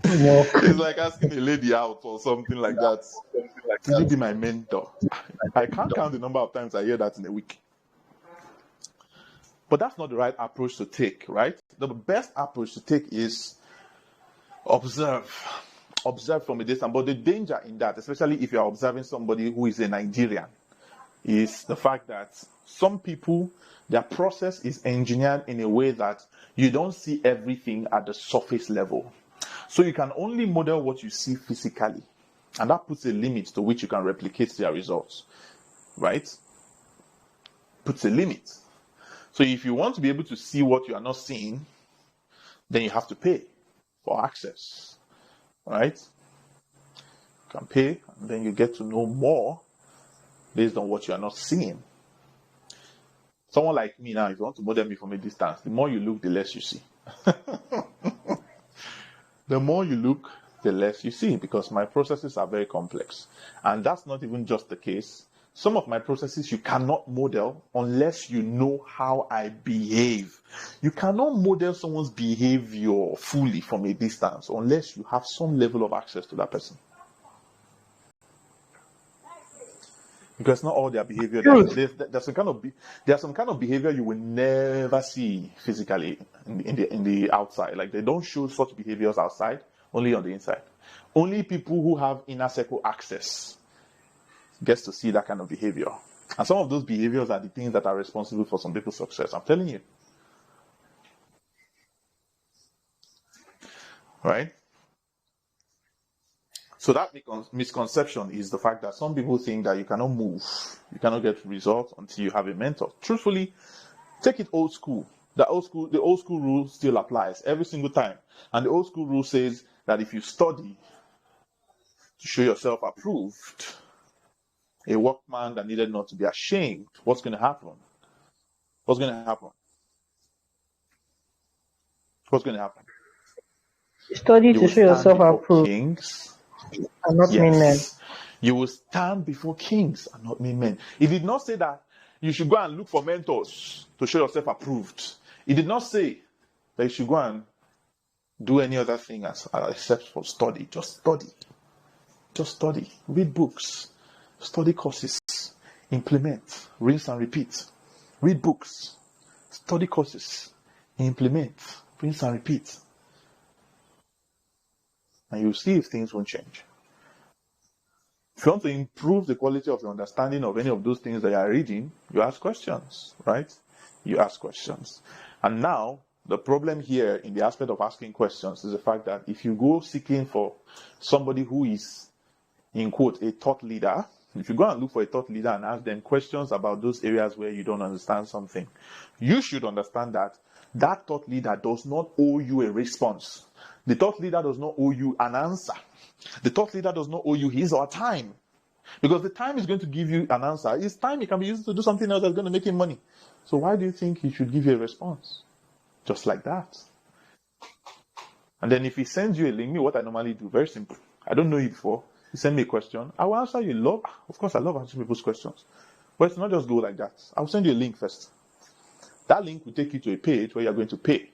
It's like asking a lady out or something like that. Will you be my mentor? I can't count the number of times I hear that in a week. But that's not the right approach to take, right? The best approach to take is observe from a distance. But the danger in that, especially if you're observing somebody who is a Nigerian, is the fact that some people, their process is engineered in a way that you don't see everything at the surface level. So you can only model what you see physically. And that puts a limit to which you can replicate their results. Right? Puts a limit. So if you want to be able to see what you are not seeing, then you have to pay for access. Right? You can pay, and then you get to know more based on what you are not seeing. Someone like me now, if you want to model me from a distance, the more you look, the less you see. The more you look, the less you see, because my processes are very complex. And that's not even just the case. Some of my processes you cannot model unless you know how I behave. You cannot model someone's behavior fully from a distance unless you have some level of access to that person. Because not all their behavior, there's some kind of behavior you will never see physically in the outside. Like, they don't show such behaviors outside, only on the inside. Only people who have inner circle access gets to see that kind of behavior. And some of those behaviors are the things that are responsible for some people's success. I'm telling you. Right? So that misconception is the fact that some people think that you cannot move, you cannot get results until you have a mentor. Truthfully, take it old school. The old school rule still applies every single time. And the old school rule says that if you study to show yourself approved, a workman that needed not to be ashamed, what's going to happen? What's going to happen? What's going to happen? Study to show yourself approved. Kings and not mean men. You will stand before kings and not mean men. He did not say that you should go and look for mentors to show yourself approved. He did not say that you should go and do any other thing except for study. Just study. Just study. Read books. Study courses. Implement. Rinse and repeat. Read books. Study courses. Implement. Rinse and repeat. And you'll see if things won't change. If you want to improve the quality of your understanding of any of those things that you are reading, you ask questions, right? You ask questions. And now, the problem here in the aspect of asking questions is the fact that if you go seeking for somebody who is, in quote, a thought leader, if you go and look for a thought leader and ask them questions about those areas where you don't understand something, you should understand that that thought leader does not owe you a response. The thought leader does not owe you an answer. The thought leader does not owe you his or her time. Because the time he's going to give you an answer is time he can be used to do something else that's going to make him money. So why do you think he should give you a response? Just like that. And then if he sends you a link, what I normally do, very simple. I don't know you before. You send me a question, I will answer you. Of course, I love answering people's questions. But it's not just go like that. I'll send you a link first. That link will take you to a page where you're going to pay.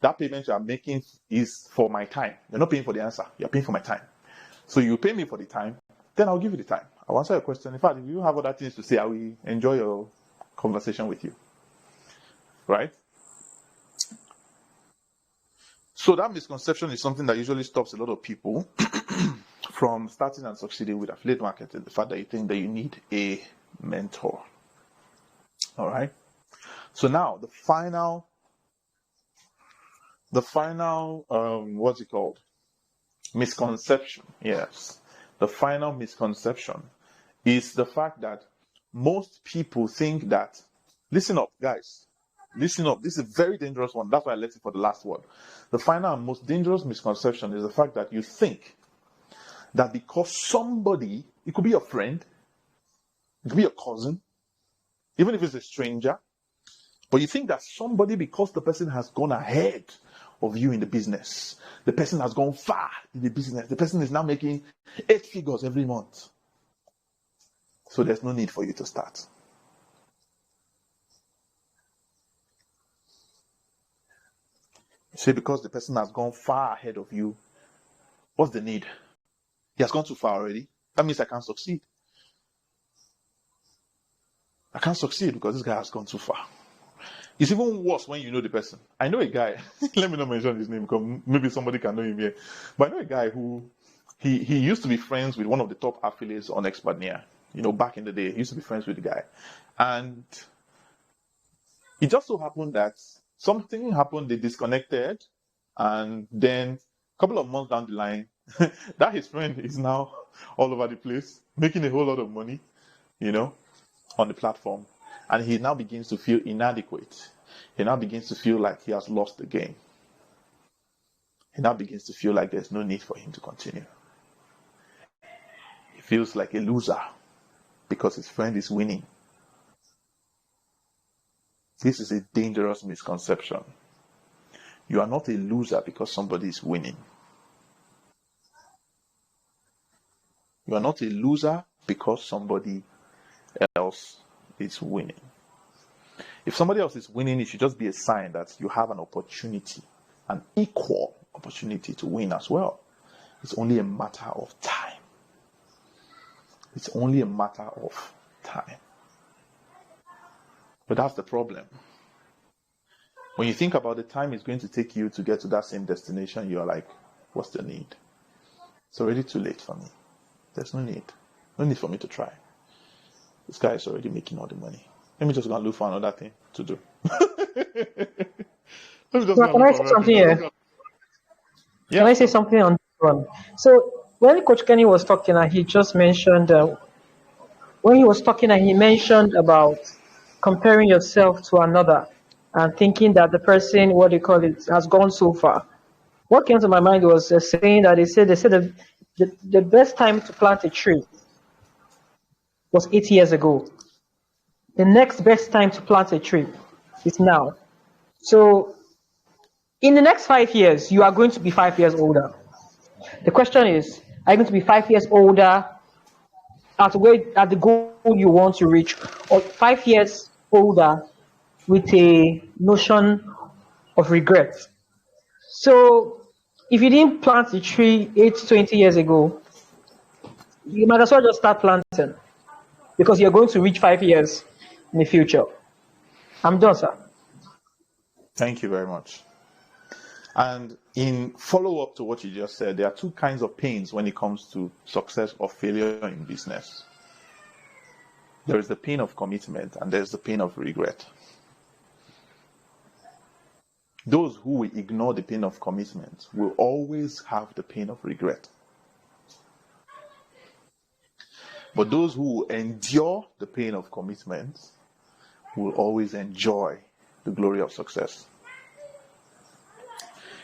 That payment you are making is for my time. You're not paying for the answer. You're paying for my time. So you pay me for the time, then I'll give you the time. I'll answer your question. In fact, if you have other things to say, I will enjoy your conversation with you. Right? So that misconception is something that usually stops a lot of people from starting and succeeding with affiliate marketing. The fact that you think that you need a mentor. All right. So now the final, what's it called? Misconception. Yes. The final misconception is the fact that most people think that, listen up, guys. Listen up. This is a very dangerous one. That's why I left it for the last one. The final and most dangerous misconception is the fact that you think that because somebody, it could be your friend, it could be your cousin, even if it's a stranger, but you think that somebody, because the person has gone ahead of you in the business, the person has gone far in the business, the person is now making 8 figures every month. So there's no need for you to start. You say because the person has gone far ahead of you, what's the need? He has gone too far already. That means I can't succeed. I can't succeed because this guy has gone too far. It's even worse when you know the person. I know a guy, let me not mention his name because maybe somebody can know him here. But I know a guy who, he used to be friends with one of the top affiliates on expertnaire. Back in the day, he used to be friends with the guy. And it just so happened that something happened, they disconnected, and then a couple of months down the line, that his friend is now all over the place, making a whole lot of money, on the platform. And he now begins to feel inadequate. He now begins to feel like he has lost the game. He now begins to feel like there's no need for him to continue. He feels like a loser because his friend is winning. This is a dangerous misconception. You are not a loser because somebody is winning. You are not a loser because somebody else is winning. If somebody else is winning, it should just be a sign that you have an opportunity, an equal opportunity to win as well. It's only a matter of time. It's only a matter of time. But that's the problem. When you think about the time it's going to take you to get to that same destination, you're like, what's the need? It's already too late for me. There's no need. No need for me to try. This guy is already making all the money. Let me just go and look for another thing to do. Can I say something here? Yeah, Can I say something on this one? So when Coach Kenny was talking, and he just mentioned he mentioned about comparing yourself to another and thinking that the person, has gone so far. What came to my mind was a saying that they said the best time to plant a tree was 8 years ago. The next best time to plant a tree is now. So in the next 5 years, you are going to be 5 years older. The question is, are you going to be 5 years older at the goal you want to reach, or 5 years older with a notion of regret? So if you didn't plant the tree 20 years ago, you might as well just start planting because you're going to reach 5 years in the future. I'm done, sir. Thank you very much. And in follow-up to what you just said, there are two kinds of pains when it comes to success or failure in business. There is the pain of commitment and there's the pain of regret. Those who will ignore the pain of commitment will always have the pain of regret. But those who will endure the pain of commitment will always enjoy the glory of success.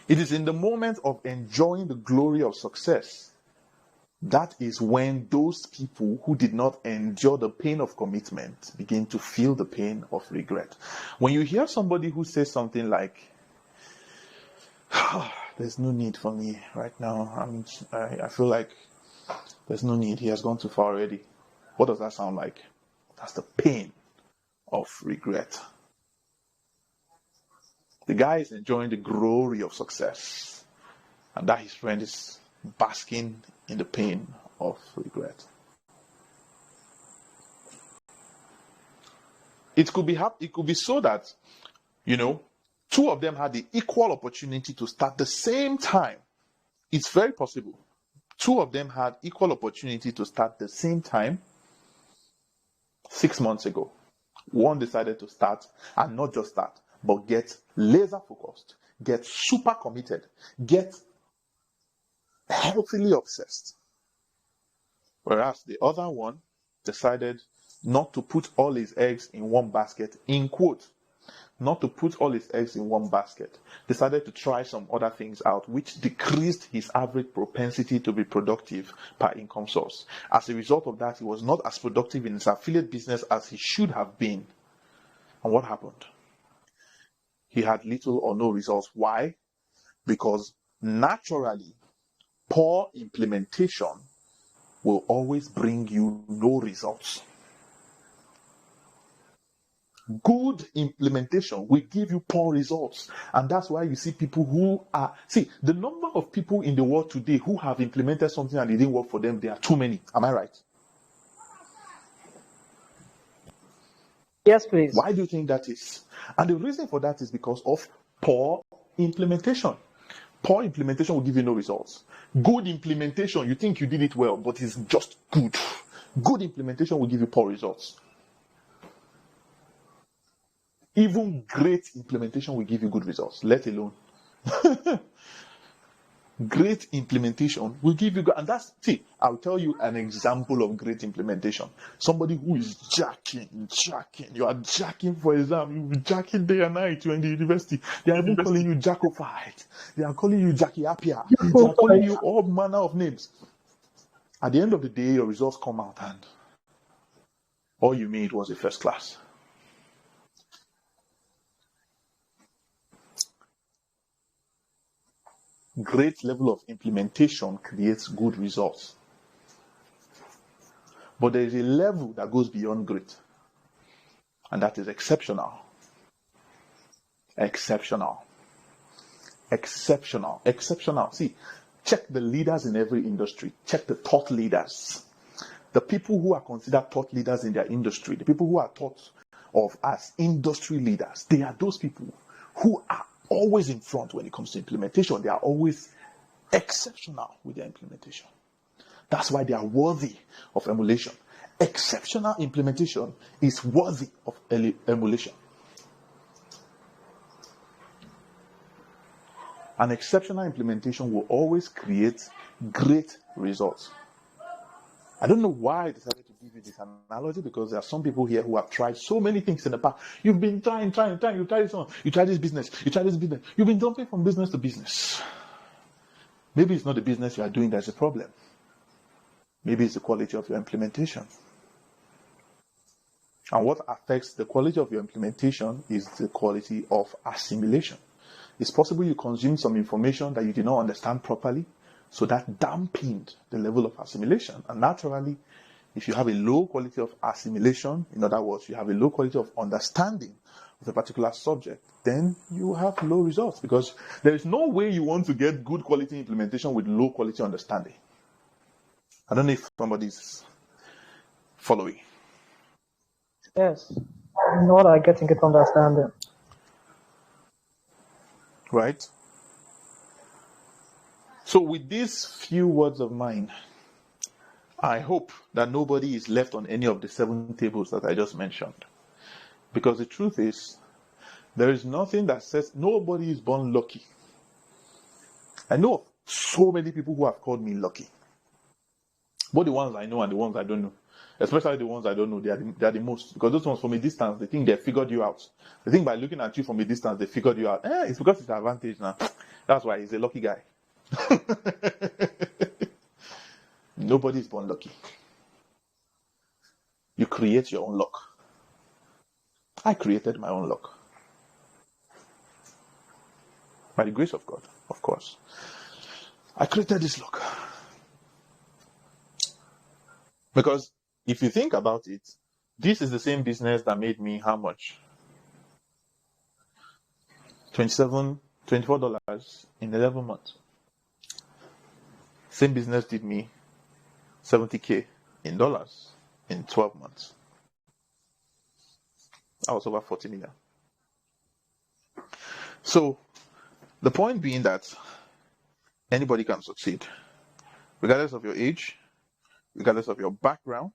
It is in the moment of enjoying the glory of success that is when those people who did not endure the pain of commitment begin to feel the pain of regret. When you hear somebody who says something like, there's no need for me right now, I feel like there's no need, he has gone too far already. What does that sound like? That's the pain of regret. The guy is enjoying the glory of success, and that his friend is basking in the pain of regret. It could be so that, two of them had the equal opportunity to start the same time. It's very possible. Two of them had equal opportunity to start the same time 6 months ago. One decided to start, and not just start, but get laser focused, get super committed, get healthily obsessed. Whereas the other one decided not to put all his eggs in one basket, in quote, not to put all his eggs in one basket, decided to try some other things out, which decreased his average propensity to be productive per income source. As a result of that, he was not as productive in his affiliate business as he should have been. And what happened? He had little or no results. Why? Because naturally, poor implementation will always bring you no results. Good implementation will give you poor results. And that's why you see people the number of people in the world today who have implemented something and it didn't work for them, there are too many. Am I right? Yes, please. Why do you think that is? And the reason for that is because of poor implementation. Poor implementation will give you no results. Good implementation, you think you did it well, but it's just good. Good implementation will give you poor results. Even great implementation will give you good results, let alone. Great implementation will give you good. And I'll tell you an example of great implementation. Somebody who is jacking. You are jacking for exam. You'll be jacking day and night. You're in the university. They are even calling you Jackofied. They are calling you Jackie Apia. They are calling you all manner of names. At the end of the day, your results come out and all you made was a first class. Great level of implementation creates good results. But there is a level that goes beyond great. And that is exceptional. Exceptional. See, check the leaders in every industry. Check the thought leaders. The people who are considered thought leaders in their industry, the people who are thought of as industry leaders, they are those people who are always in front when it comes to implementation. They are always exceptional with their implementation. That's why they are worthy of emulation. Exceptional implementation is worthy of emulation. An exceptional implementation will always create great results. I don't know why I decided to give you this analogy, because there are some people here who have tried so many things in the past. You've been trying. You try this one. You try this business. You've been jumping from business to business. Maybe it's not the business you are doing that's a problem. Maybe it's the quality of your implementation. And what affects the quality of your implementation is the quality of assimilation. It's possible you consumed some information that you did not understand properly, so that dampened the level of assimilation. And naturally, if you have a low quality of assimilation, in other words, you have a low quality of understanding of a particular subject, then you have low results, because there is no way you want to get good quality implementation with low quality understanding. I don't know if somebody's following. Yes. Not I getting it understanding. Right? So with these few words of mine, I hope that nobody is left on any of the 7 tables that I just mentioned. Because the truth is, there is nothing that says nobody is born lucky. I know so many people who have called me lucky. Both the ones I know and the ones I don't know. Especially the ones I don't know, they are the most. Because those ones from a distance, they think they figured you out. They think by looking at you from a distance, they figured you out. It's because it's an advantage now. That's why he's a lucky guy. Nobody is born lucky. You create your own luck. I created my own luck. By the grace of God, of course. I created this luck. Because if you think about it, this is the same business that made me how much? $24 in 11 months. Same business did me $70K in dollars in 12 months. I was over 40 million. So the point being that anybody can succeed, regardless of your age, regardless of your background.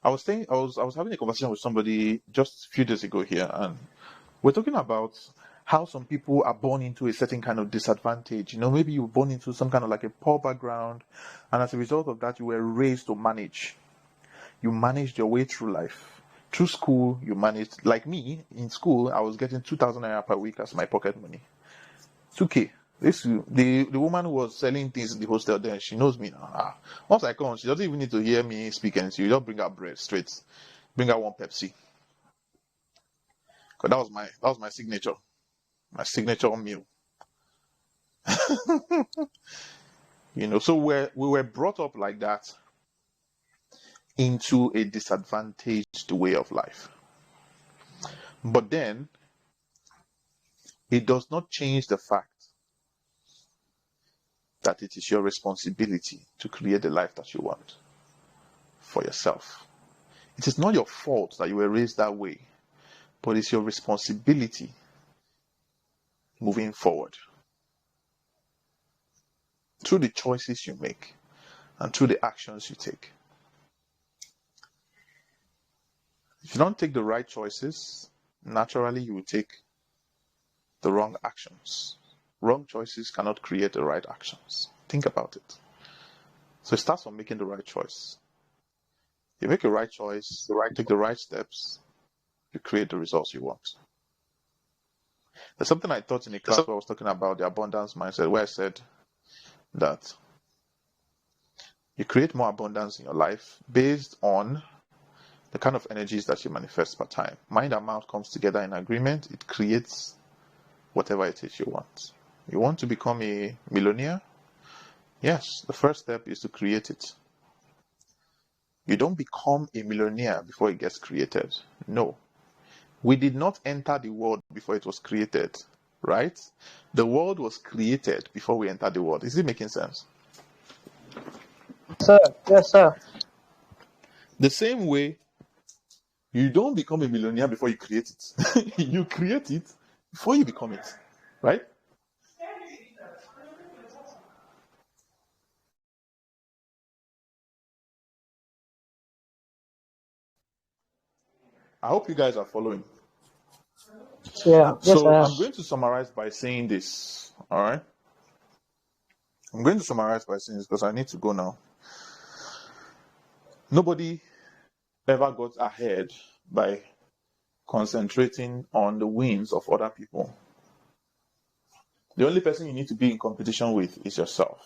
I was having a conversation with somebody just a few days ago here, and we're talking about how some people are born into a certain kind of disadvantage. Maybe you were born into some kind of like a poor background, and as a result of that, you were raised to manage. You managed your way through life. Through school, you managed. Like me, in school, I was getting 2,000 naira per week as my pocket money. 2K. The woman who was selling things in the hostel there, she knows me now. Once I come, she doesn't even need to hear me speak, and she just bring her bread straight. Bring her one Pepsi. Because that was my signature. My signature meal. So we were brought up like that into a disadvantaged way of life. But then, it does not change the fact that it is your responsibility to create the life that you want for yourself. It is not your fault that you were raised that way, but it's your responsibility moving forward through the choices you make and through the actions you take. If you don't take the right choices, naturally you will take the wrong actions. Wrong choices cannot create the right actions. Think about it. So it starts from making the right choice. You make a right choice, take the right steps, you create the results you want. There's something I taught in a class where I was talking about the abundance mindset, where I said that you create more abundance in your life based on the kind of energies that you manifest per time. Mind and mouth comes together in agreement, it creates whatever it is you want. You want to become a millionaire? Yes, the first step is to create it. You don't become a millionaire before it gets created. No. We did not enter the world before it was created, right? The world was created before we entered the world. Is it making sense? Sir, yes, sir. The same way, you don't become a millionaire before you create it. You create it before you become it, right? I hope you guys are following. Yeah, yes, So I am. I'm going to summarize by saying this, all right? I'm going to summarize by saying this because I need to go now. Nobody ever got ahead by concentrating on the wins of other people. The only person you need to be in competition with is yourself.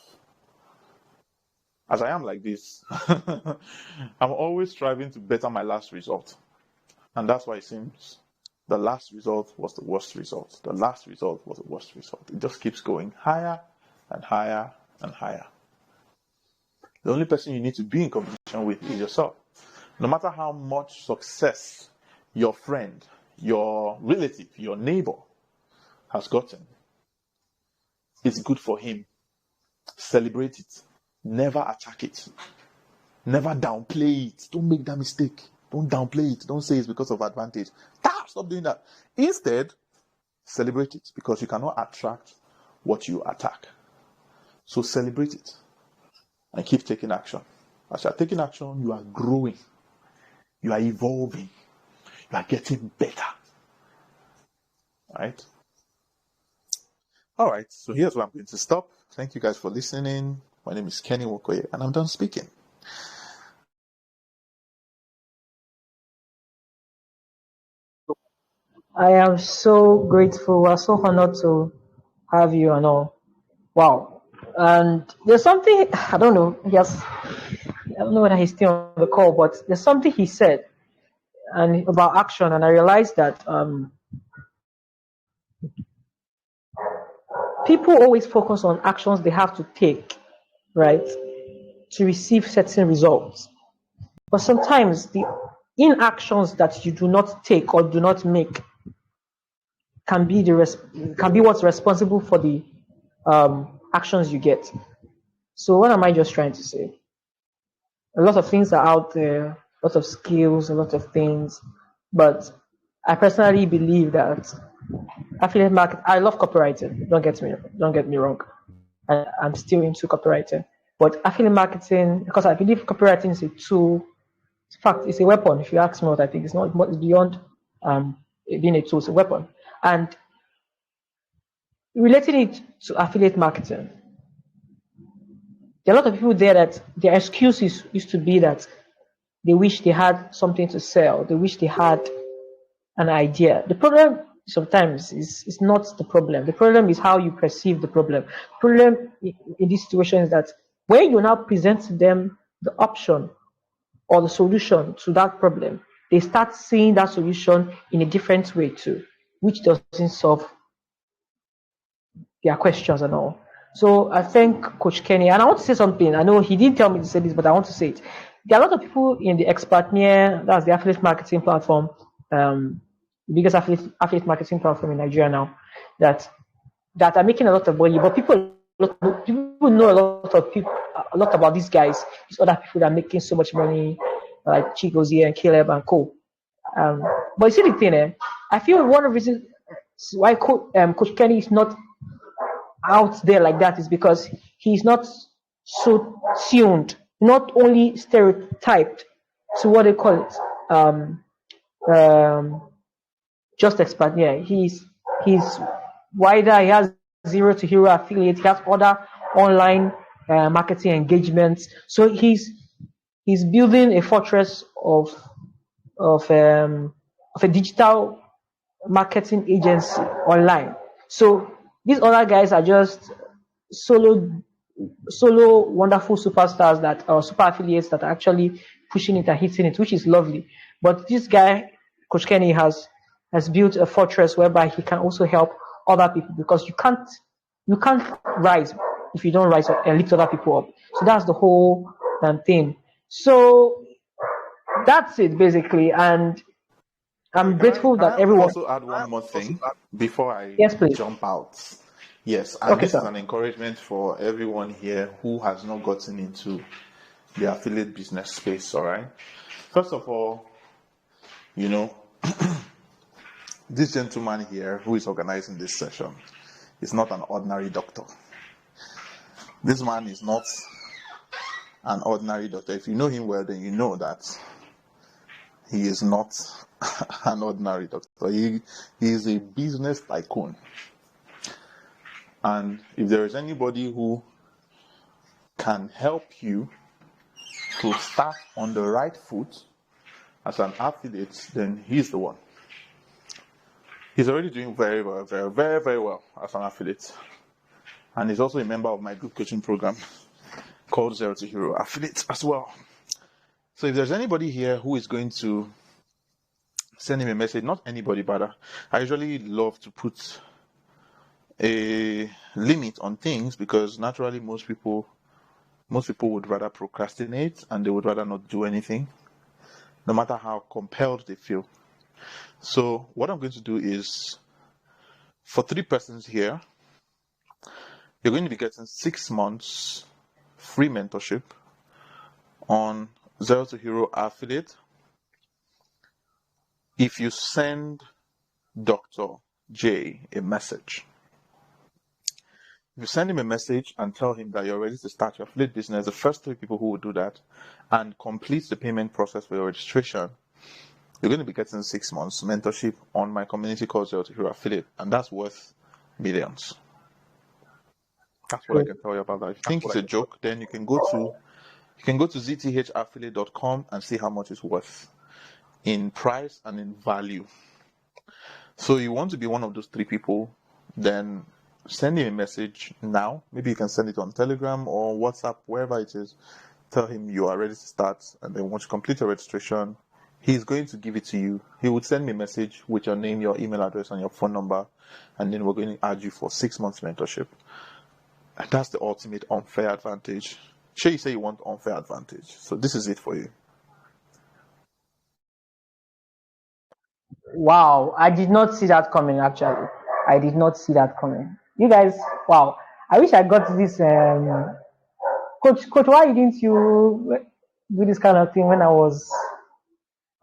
As I am like this, I'm always striving to better my last result. And that's why it seems the last result was the worst result. The last result was the worst result. It just keeps going higher and higher and higher. The only person you need to be in competition with is yourself. No matter how much success your friend, your relative, your neighbor has gotten, it's good for him. Celebrate it. Never attack it. Never downplay it. Don't make that mistake. Don't downplay it. Don't say it's because of advantage. Stop doing that. Instead, celebrate it because you cannot attract what you attack. So celebrate it and keep taking action. As you are taking action, you are growing. You are evolving. You are getting better. Right? All right. So here's where I'm going to stop. Thank you guys for listening. My name is NWokoye and I'm done speaking. I am so grateful. We're so honored to have you and all. Wow. And there's something, I don't know, yes, I don't know whether he's still on the call, but there's something he said and about action, and I realized that people always focus on actions they have to take, right, to receive certain results. But sometimes the inactions that you do not take or do not make can be what's responsible for the actions you get. So what am I just trying to say? A lot of things are out there, a lot of skills, a lot of things, but I personally believe that affiliate market. I love copywriting. Don't get me wrong. I'm still into copywriting, but affiliate marketing, because I believe copywriting is a tool. In fact, it's a weapon. If you ask me what I think, it's not. It's beyond it being a tool. It's a weapon. And relating it to affiliate marketing, there are a lot of people there that their excuses used to be that they wish they had something to sell. They wish they had an idea. The problem sometimes is not the problem. The problem is how you perceive the problem. The problem in this situation is that when you now present to them the option or the solution to that problem, they start seeing that solution in a different way too, which doesn't solve their questions and all. So I thank Coach Kenny, and I want to say something. I know he didn't tell me to say this, but I want to say it. There are a lot of people in the expertnaire, that's the affiliate marketing platform, the biggest affiliate marketing platform in Nigeria now, that are making a lot of money. But people know a lot about these guys, these other people that are making so much money, like Chigozie and Caleb and Co. But you see the thing, I feel one of the reasons why Coach Kenny is not out there like that is because he's not so tuned, not only stereotyped to what they call it, just expert. Yeah, he's wider. He has zero to hero affiliate. He has other online marketing engagements. So he's building a fortress of a digital marketing agency online. So these other guys are just solo wonderful superstars that are super affiliates that are actually pushing it and hitting it, which is lovely. But this guy, Coach Kenny, has built a fortress whereby he can also help other people, because you can't rise if you don't rise up and lift other people up. So that's the whole thing. So that's it basically, and I'm grateful Can that I everyone. also add one more thing before I Yes, please. jump out? Yes, and Okay, this is sir. an encouragement for everyone here who has not gotten into the affiliate business space, all right? First of all, you know, this gentleman here who is organizing this session is not an ordinary doctor. This man is not an ordinary doctor. If you know him well, then you know that he is not an ordinary doctor. He is a business tycoon. And if there is anybody who can help you to start on the right foot as an affiliate, then he's the one. He's already doing very well, very, very, very well as an affiliate. And he's also a member of my group coaching program called Zero to Hero Affiliate as well. So if there's anybody here who is going to send him a message, not anybody, but I usually love to put a limit on things, because naturally most people would rather procrastinate and they would rather not do anything, no matter how compelled they feel. So what I'm going to do is, for 3 persons here, you're going to be getting 6 months free mentorship on Zero to Hero Affiliate if you send Dr. J a message. If you send him a message and tell him that you're ready to start your affiliate business, the first 3 people who will do that and complete the payment process for your registration, you're going to be getting 6 months mentorship on my community called Zero to Hero Affiliate, and that's worth millions. That's what I can tell you about that. If you think it's a joke, then you can go to zthaffiliate.com and see how much it's worth in price and in value. So you want to be one of those 3 people, then send him a message now. Maybe you can send it on Telegram or WhatsApp, wherever it is. Tell him you are ready to start, and then once you complete your registration, he's going to give it to you. He would send me a message with your name, your email address, and your phone number, and then we're going to add you for 6 months mentorship. And that's the ultimate unfair advantage. Sure, you say you want unfair advantage, so this is it for you. Wow, I did not see that coming. Actually, I did not see that coming. You guys, wow! I wish I got this. Coach, why didn't you do this kind of thing when I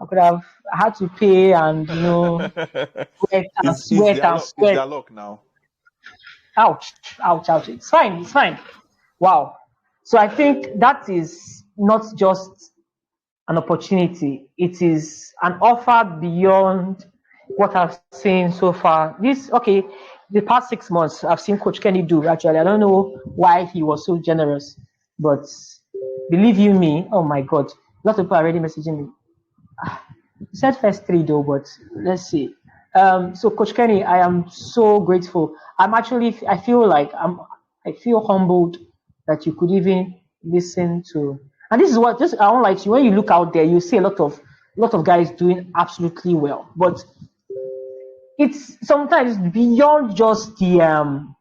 could have had to pay and sweat and sweat and It's sweat. their luck now. Ouch, ouch, ouch. It's fine, it's fine. Wow. So I think that is not just an opportunity, it is an offer beyond what I've seen so far. The past 6 months I've seen Coach Kenny do. Actually, I don't know why he was so generous, but believe you me, oh my God, lots of people are already messaging me. He said first 3 though, but let's see. So Coach Kenny, I am so grateful. I feel humbled that you could even listen to. And this is what I don't like you. When you look out there, you see a lot of guys doing absolutely well, but it's sometimes beyond just beyond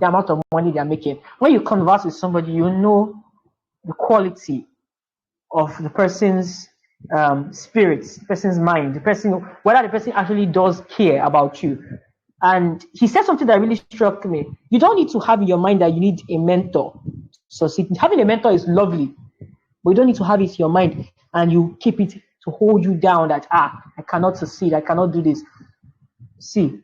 the amount of money they're making. When you converse with somebody, you know the quality of the person's spirit, the person's mind, whether the person actually does care about you. And he said something that really struck me. You don't need to have in your mind that you need a mentor. So having a mentor is lovely, but you don't need to have it in your mind and you keep it to hold you down that, I cannot succeed, I cannot do this. See,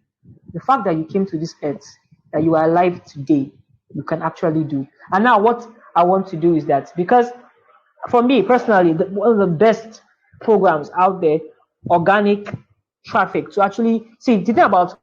the fact that you came to this earth, that you are alive today, you can actually do. And now what I want to do is that, because for me personally, one of the best programs out there, organic traffic, to actually see the thing about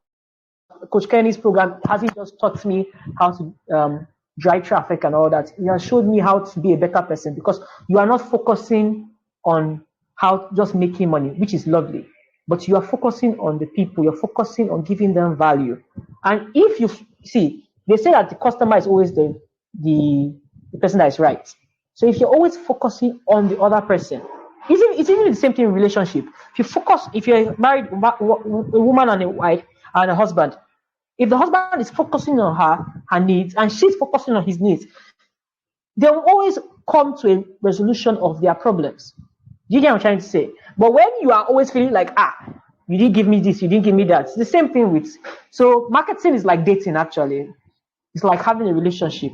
Coach Kenny's program hasn't just taught me how to drive traffic and all that. He has showed me how to be a better person, because you are not focusing on how just making money, which is lovely, but you are focusing on the people. You're focusing on giving them value. And if you see, they say that the customer is always the person that is right. So if you're always focusing on the other person, it's even the same thing in relationship. If you're married, a woman and a wife and a husband, if the husband is focusing on her needs and she's focusing on his needs, they will always come to a resolution of their problems. You get what I'm trying to say? But when you are always feeling like, you didn't give me this, you didn't give me that, it's the same thing with. So marketing is like dating, actually. It's like having a relationship.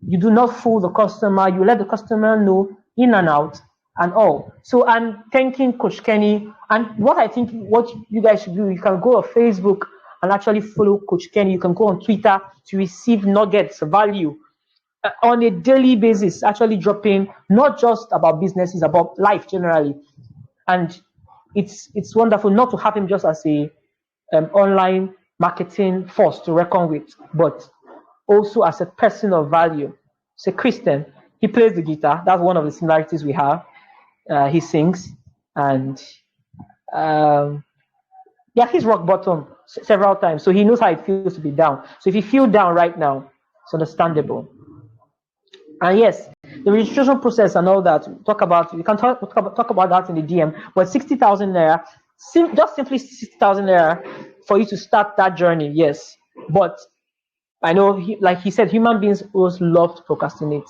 You do not fool the customer. You let the customer know in and out and all. So I'm thanking Coach Kenny. And what I think what you guys should do, you can go on Facebook and actually follow Coach Kenny. You can go on Twitter to receive nuggets, value on a daily basis, actually dropping not just about business, it's about life generally. And it's wonderful not to have him just as a online marketing force to reckon with, but also as a person of value. He's a Christian. He plays the guitar. That's one of the similarities we have. He sings, and he's rock bottom several times, so he knows how it feels to be down. So if you feel down right now, it's understandable. And yes, the registration process and all that, we can talk about that in the DM. But 60,000 naira, just simply 60,000 naira for you to start that journey. Yes, but I know, like he said, human beings always love to procrastinate.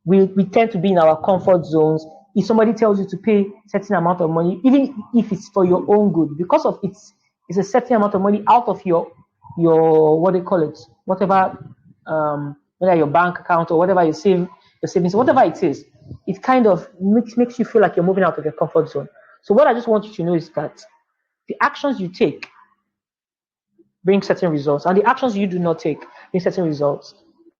We tend to be in our comfort zones. If somebody tells you to pay a certain amount of money, even if it's for your own good, because of it's a certain amount of money out of your what they call it, whatever, whether your bank account or whatever you save, your savings, whatever it is, it kind of makes you feel like you're moving out of your comfort zone. So what I just want you to know is that the actions you take bring certain results, and the actions you do not take bring certain results.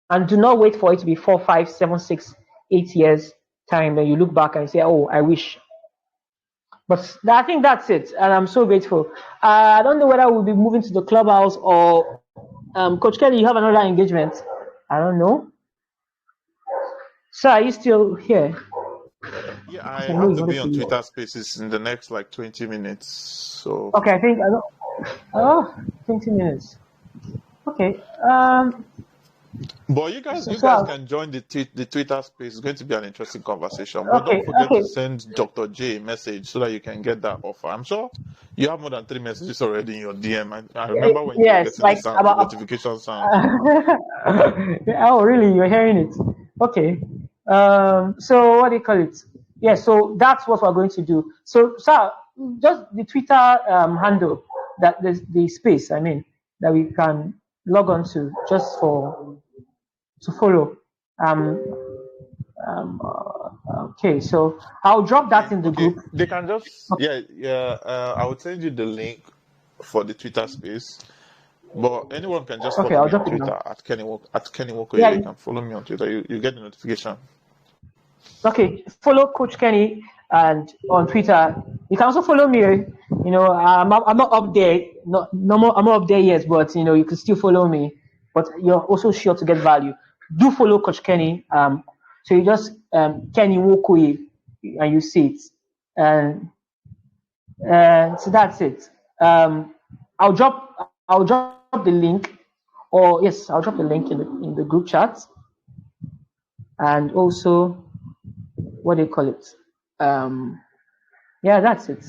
And do not wait for it to be 4, 5, 7, 6, 8 years time, then you look back and say, "Oh, I wish." But I think that's it, and I'm so grateful. I don't know whether we'll be moving to the clubhouse or Coach Kelly, you have another engagement. I don't know. Sir, are you still here? Yeah, I So I know have you to be wanted on to. Twitter Spaces in the next like 20 minutes. So Okay, I think I know. Oh, 20 minutes. Okay. but So, you so guys can join the Twitter space. It's going to be an interesting conversation. But don't okay, forget to okay. send Dr. J a message so that you can get that offer. I'm sure you have more than 3 messages already in your DM. I remember when you were Yes, getting the like sound, the about. notification sound. Oh, really? You're hearing it? Okay. So what do you call it? Yeah. So that's what we're going to do. So, sir, just the Twitter handle that the space. I mean, that we can log on to just for to follow. Um. Okay. So I'll drop that Okay, in the okay. group. They can just yeah. I would send you the link for the Twitter space. But anyone can just Okay. follow I'll me on drop it Twitter now. at Kenny Wokoye. Yeah. You can follow me on Twitter. You get the notification. Okay, follow Coach Kenny and on Twitter. You can also follow me. You know, I'm not up there, no more. I'm not up there yet, but you know, you can still follow me. But you're also sure to get value. Do follow Coach Kenny. So you just Kenny Wokoye, and you see it, and so that's it. Um, I'll drop the link, or yes, I'll drop the link in the group chat, and also what do you call it? Um, Yeah, that's it.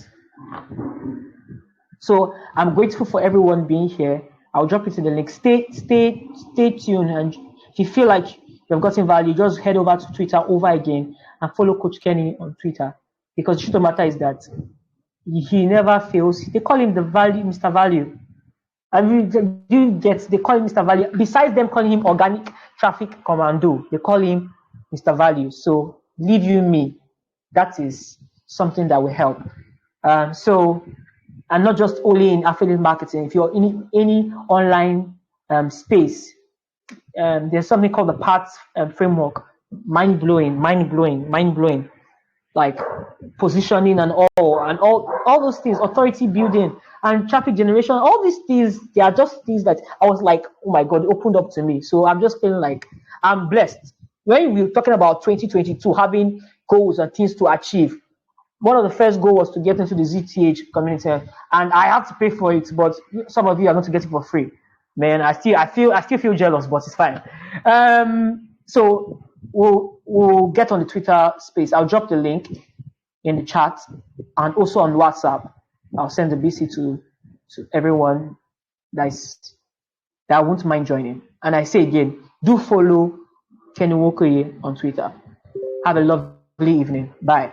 So I'm grateful for everyone being here. I'll drop it in the link. Stay tuned. And if you feel like you've gotten value, just head over to Twitter over again and follow Coach Kenny on Twitter. Because the truth of the matter is that he never fails. They call him the value, Mr. Value. I mean, they call him Mr. Value. Besides them calling him Organic Traffic Commando, they call him Mr. Value. So leave you me. That is something that will help. So, and not just only in affiliate marketing. If you're in any online space, there's something called the PATS framework. Mind blowing, mind blowing, mind blowing. Like positioning and all those things, authority building and traffic generation. All these things, they are just things that I was like, oh my god, it opened up to me. So I'm just feeling like I'm blessed. When we were talking about 2022, having goals and things to achieve, one of the first goals was to get into the ZTH community, and I have to pay for it. But some of you are going to get it for free. Man, I still feel jealous, but it's fine. So we'll get on the Twitter space. I'll drop the link in the chat and also on WhatsApp. I'll send the BC to everyone that won't mind joining. And I say again, do follow Kenny Wokoye on Twitter. Have a lovely evening. Bye.